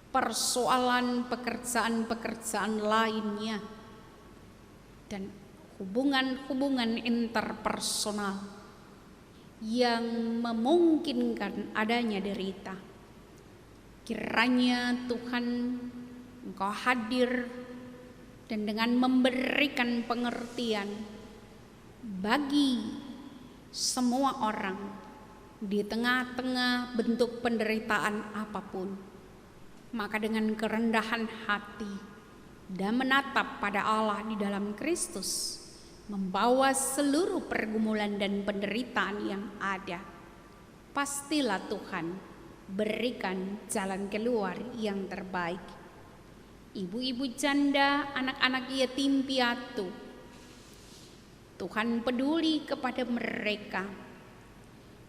S2: persoalan pekerjaan-pekerjaan lainnya, dan hubungan-hubungan interpersonal yang memungkinkan adanya derita. Kiranya Tuhan Engkau hadir dan dengan memberikan pengertian bagi semua orang di tengah-tengah bentuk penderitaan apapun, maka dengan kerendahan hati dan menatap pada Allah di dalam Kristus, membawa seluruh pergumulan dan penderitaan yang ada, pastilah Tuhan berikan jalan keluar yang terbaik. Ibu-ibu janda, anak-anak yatim piatu, Tuhan peduli kepada mereka.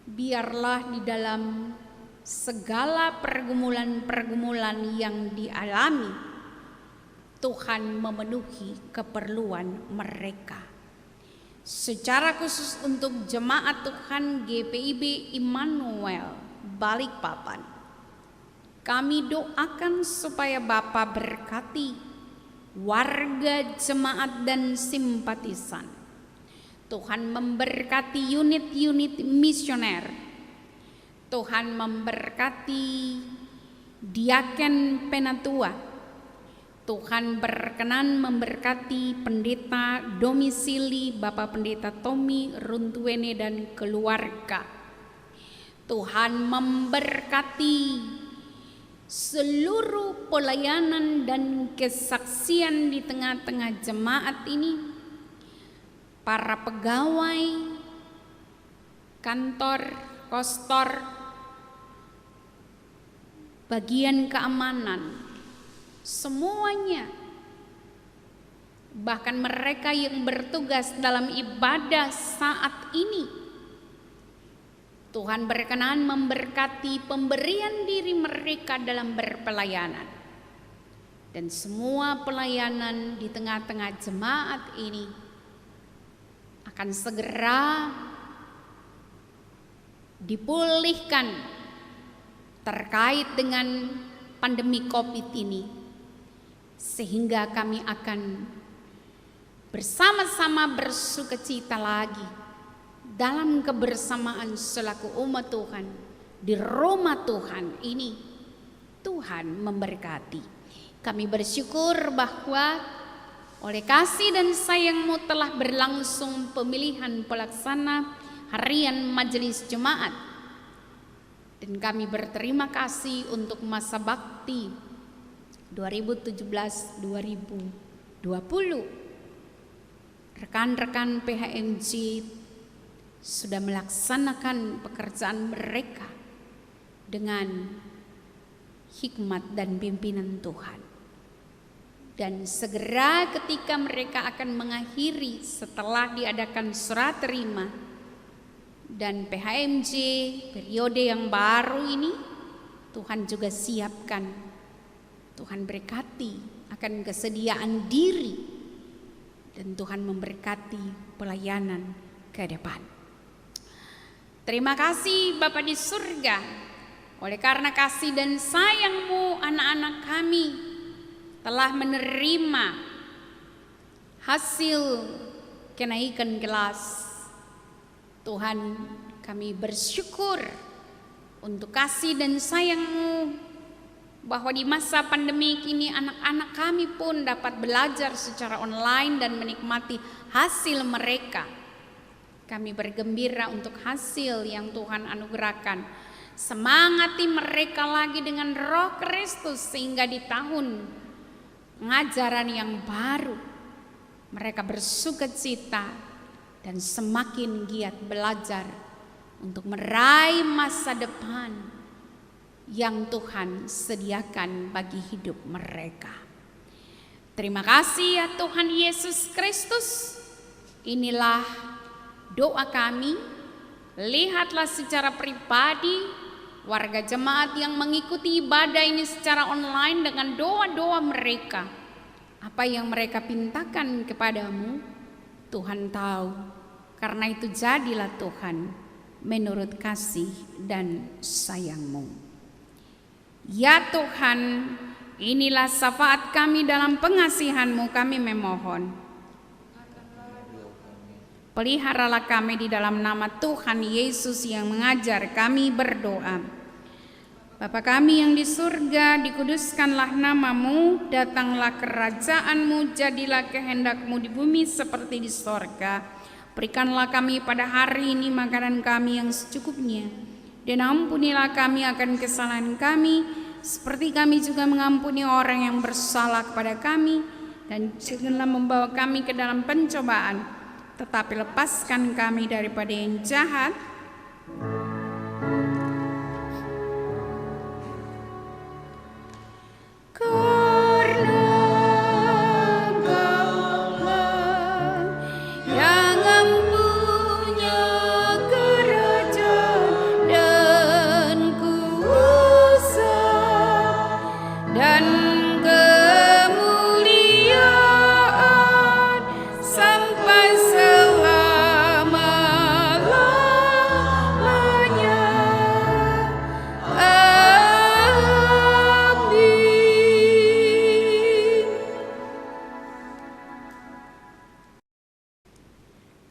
S2: Biarlah di dalam segala pergumulan-pergumulan yang dialami, Tuhan memenuhi keperluan mereka. Secara khusus untuk jemaat Tuhan GPIB Immanuel Balikpapan, kami doakan supaya Bapa berkati warga, jemaat dan simpatisan. Tuhan memberkati unit-unit misioner. Tuhan memberkati diaken penatua. Tuhan berkenan memberkati pendeta domisili Bapak Pendeta Tommy Runtuene dan keluarga. Tuhan memberkati seluruh pelayanan dan kesaksian di tengah-tengah jemaat ini, para pegawai, kantor, kostor, bagian keamanan, semuanya, bahkan mereka yang bertugas dalam ibadah saat ini, Tuhan berkenan memberkati pemberian diri mereka dalam berpelayanan. Dan semua pelayanan di tengah-tengah jemaat ini akan segera dipulihkan terkait dengan pandemi COVID ini, sehingga kami akan bersama-sama bersukacita lagi dalam kebersamaan selaku umat Tuhan di rumah Tuhan ini. Tuhan memberkati. Kami bersyukur bahwa oleh kasih dan sayang-Mu telah berlangsung pemilihan pelaksana harian majelis jemaat, dan kami berterima kasih untuk masa bakti 2017-2020. Rekan-rekan PHMJ sudah melaksanakan pekerjaan mereka dengan hikmat dan pimpinan Tuhan. Dan segera ketika mereka akan mengakhiri setelah diadakan serah terima dan PHMJ periode yang baru ini, Tuhan juga siapkan, Tuhan berkati akan kesediaan diri, dan Tuhan memberkati pelayanan ke depan. Terima kasih Bapa di surga, oleh karena kasih dan sayang-Mu anak-anak kami telah menerima hasil kenaikan kelas. Tuhan, kami bersyukur untuk kasih dan sayang-Mu, bahwa di masa pandemi ini anak-anak kami pun dapat belajar secara online dan menikmati hasil mereka. Kami bergembira untuk hasil yang Tuhan anugerahkan. Semangati mereka lagi dengan Roh Kristus, sehingga di tahun pengajaran yang baru mereka bersukacita dan semakin giat belajar untuk meraih masa depan yang Tuhan sediakan bagi hidup mereka. Terima kasih ya Tuhan Yesus Kristus. Inilah doa kami. Lihatlah secara pribadi warga jemaat yang mengikuti ibadah ini secara online dengan doa-doa mereka. Apa yang mereka pintakan kepadamu, Tuhan tahu. Karena itu jadilah Tuhan menurut kasih dan sayang-Mu. Ya Tuhan, inilah syafaat kami dalam pengasihan-Mu, kami memohon. Peliharalah kami di dalam nama Tuhan Yesus yang mengajar kami berdoa. Bapa kami yang di surga, dikuduskanlah nama-Mu, datanglah kerajaan-Mu, jadilah kehendak-Mu di bumi seperti di sorga. Berikanlah kami pada hari ini makanan kami yang secukupnya, dan ampunilah kami akan kesalahan kami, seperti kami juga mengampuni orang yang bersalah kepada kami, dan janganlah membawa kami ke dalam pencobaan, tetapi lepaskan kami daripada yang jahat. Karena Engkaulah yang mempunyai kerajaan dan kuasa dan kemuliaan sampai selama-lamanya.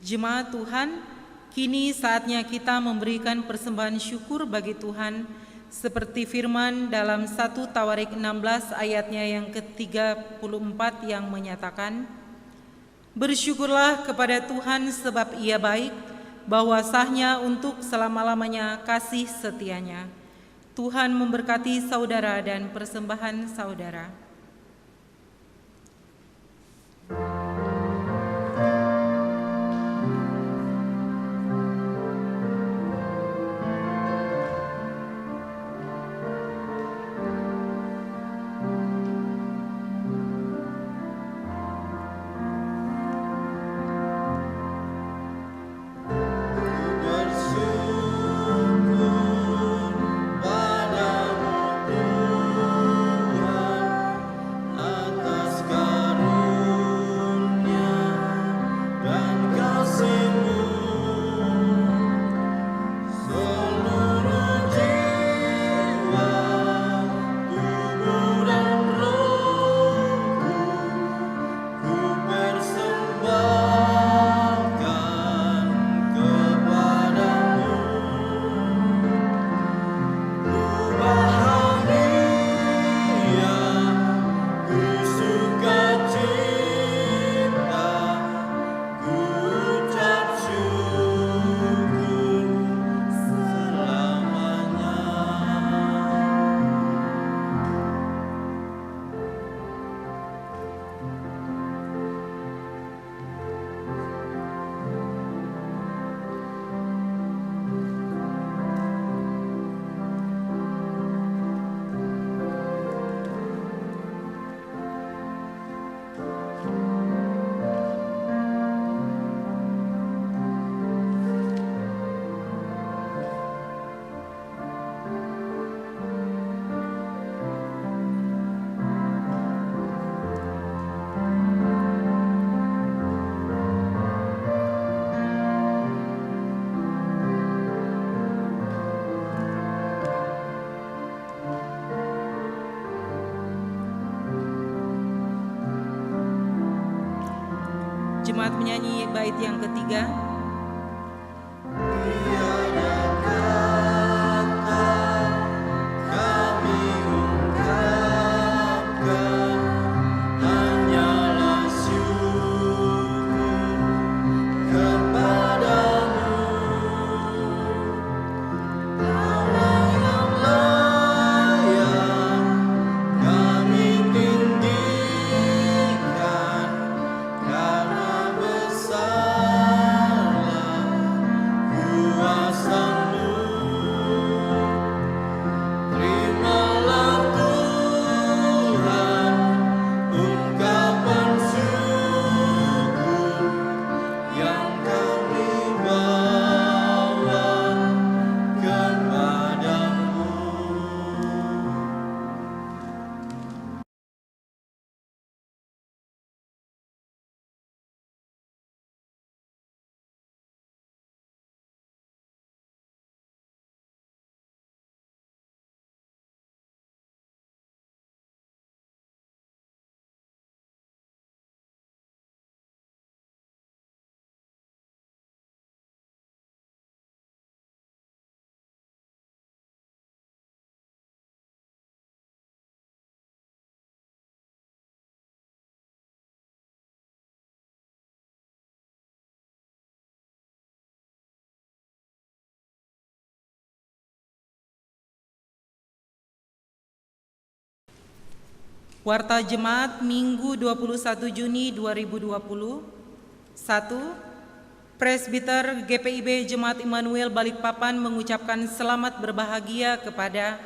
S1: Jemaat Tuhan, kini saatnya kita memberikan persembahan syukur bagi Tuhan seperti firman dalam 1 Tawarik 16 ayatnya yang ke-34 yang menyatakan, "Bersyukurlah kepada Tuhan sebab Ia baik, bahwa sahnya untuk selama-lamanya kasih setianya." Tuhan memberkati saudara dan persembahan saudara. Jemaat menyanyi bait yang ketiga.
S5: Karena besar
S1: Warta Jemaat Minggu 21 Juni 2020. 1. Presbiter GPIB Jemaat Immanuel Balikpapan mengucapkan selamat berbahagia kepada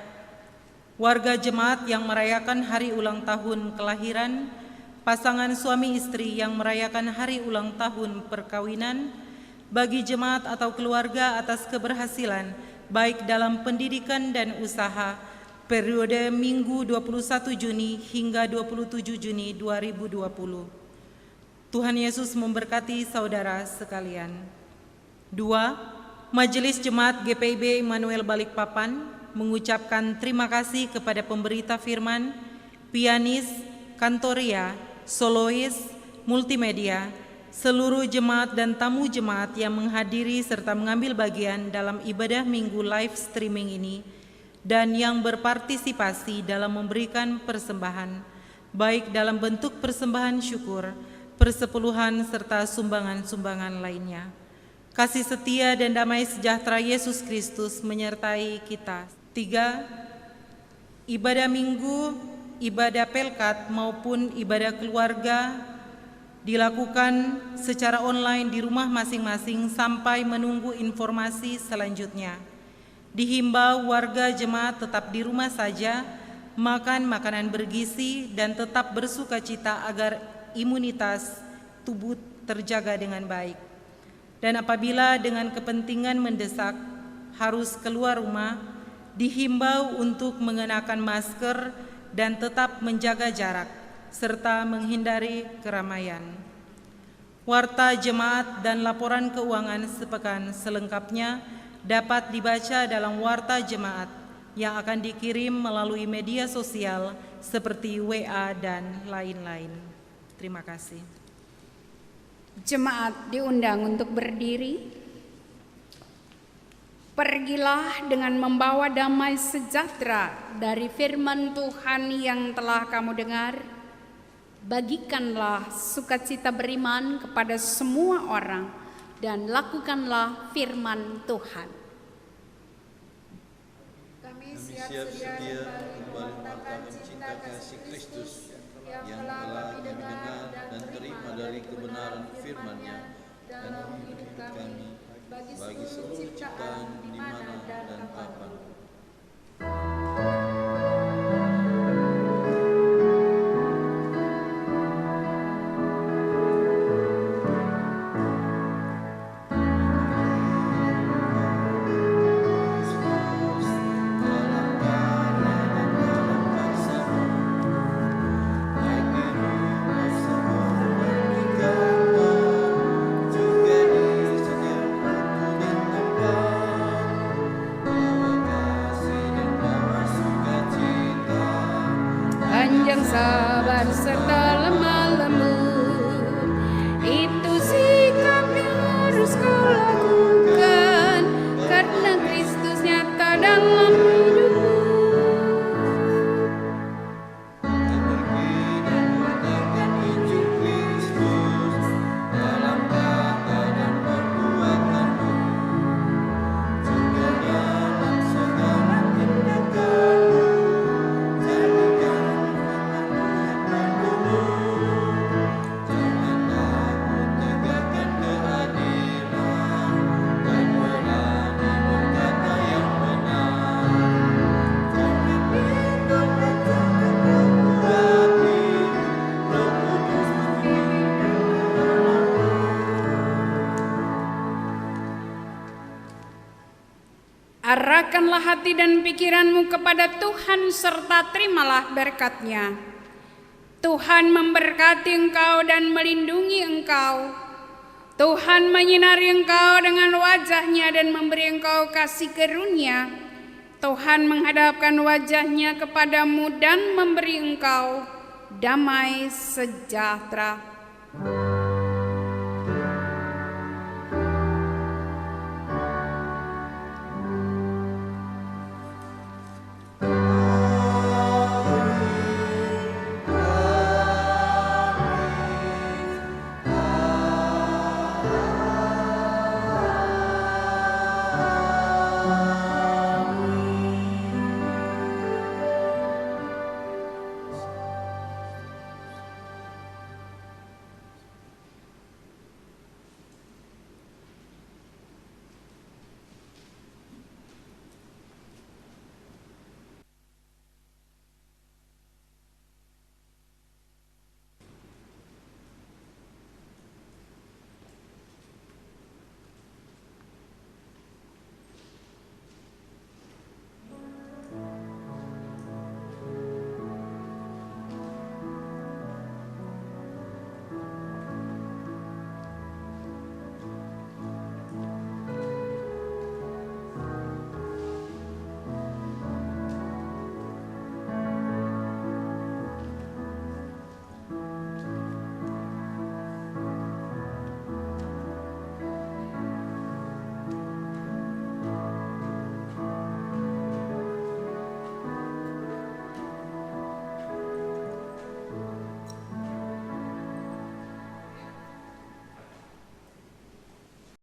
S1: warga jemaat yang merayakan hari ulang tahun kelahiran, pasangan suami istri yang merayakan hari ulang tahun perkawinan, bagi jemaat atau keluarga atas keberhasilan baik dalam pendidikan dan usaha periode Minggu 21 Juni hingga 27 Juni 2020. Tuhan Yesus memberkati saudara sekalian. 2. Majelis Jemaat GPIB Immanuel Balikpapan mengucapkan terima kasih kepada pemberita firman, pianis, kantoria, solois, multimedia, seluruh jemaat dan tamu jemaat yang menghadiri serta mengambil bagian dalam ibadah minggu live streaming ini dan yang berpartisipasi dalam memberikan persembahan, baik dalam bentuk persembahan syukur, persepuluhan, serta sumbangan-sumbangan lainnya. Kasih setia dan damai sejahtera Yesus Kristus menyertai kita. 3. Ibadah minggu, ibadah pelkat maupun ibadah keluarga dilakukan secara online di rumah masing-masing sampai menunggu informasi selanjutnya. Dihimbau warga jemaat tetap di rumah saja, makan makanan bergizi, dan tetap bersukacita agar imunitas tubuh terjaga dengan baik. Dan apabila dengan kepentingan mendesak harus keluar rumah, dihimbau untuk mengenakan masker dan tetap menjaga jarak, serta menghindari keramaian. Warta jemaat dan laporan keuangan sepekan selengkapnya dapat dibaca dalam warta jemaat yang akan dikirim melalui media sosial seperti WA dan lain-lain. Terima kasih.
S2: Jemaat diundang untuk berdiri. Pergilah dengan membawa damai sejahtera dari firman Tuhan yang telah kamu dengar. Bagikanlah sukacita beriman kepada semua orang dan lakukanlah firman Tuhan.
S3: Kami siap sedia memberitakan cinta kasih Kristus yang telah kami dengar dan terima dari kebenaran firman-Nya dalam hidup kami bagi seluruh ciptaan di mana dan kapan.
S2: Panjang sabar serta lemah lembut, itu sikap yang harus kau lakukan, karena Kristus nyata dalam hidupmu.
S3: Pergi dan nyatakan Injil Kristus dalam kata dan perbuatanmu, juga dalam segala tindakanmu.
S2: Arahkanlah hati dan pikiranmu kepada Tuhan serta terimalah berkat-Nya. Tuhan memberkati engkau dan melindungi engkau. Tuhan menyinari engkau dengan wajah-Nya dan memberi engkau kasih karunia. Tuhan menghadapkan wajah-Nya kepadamu dan memberi engkau damai sejahtera.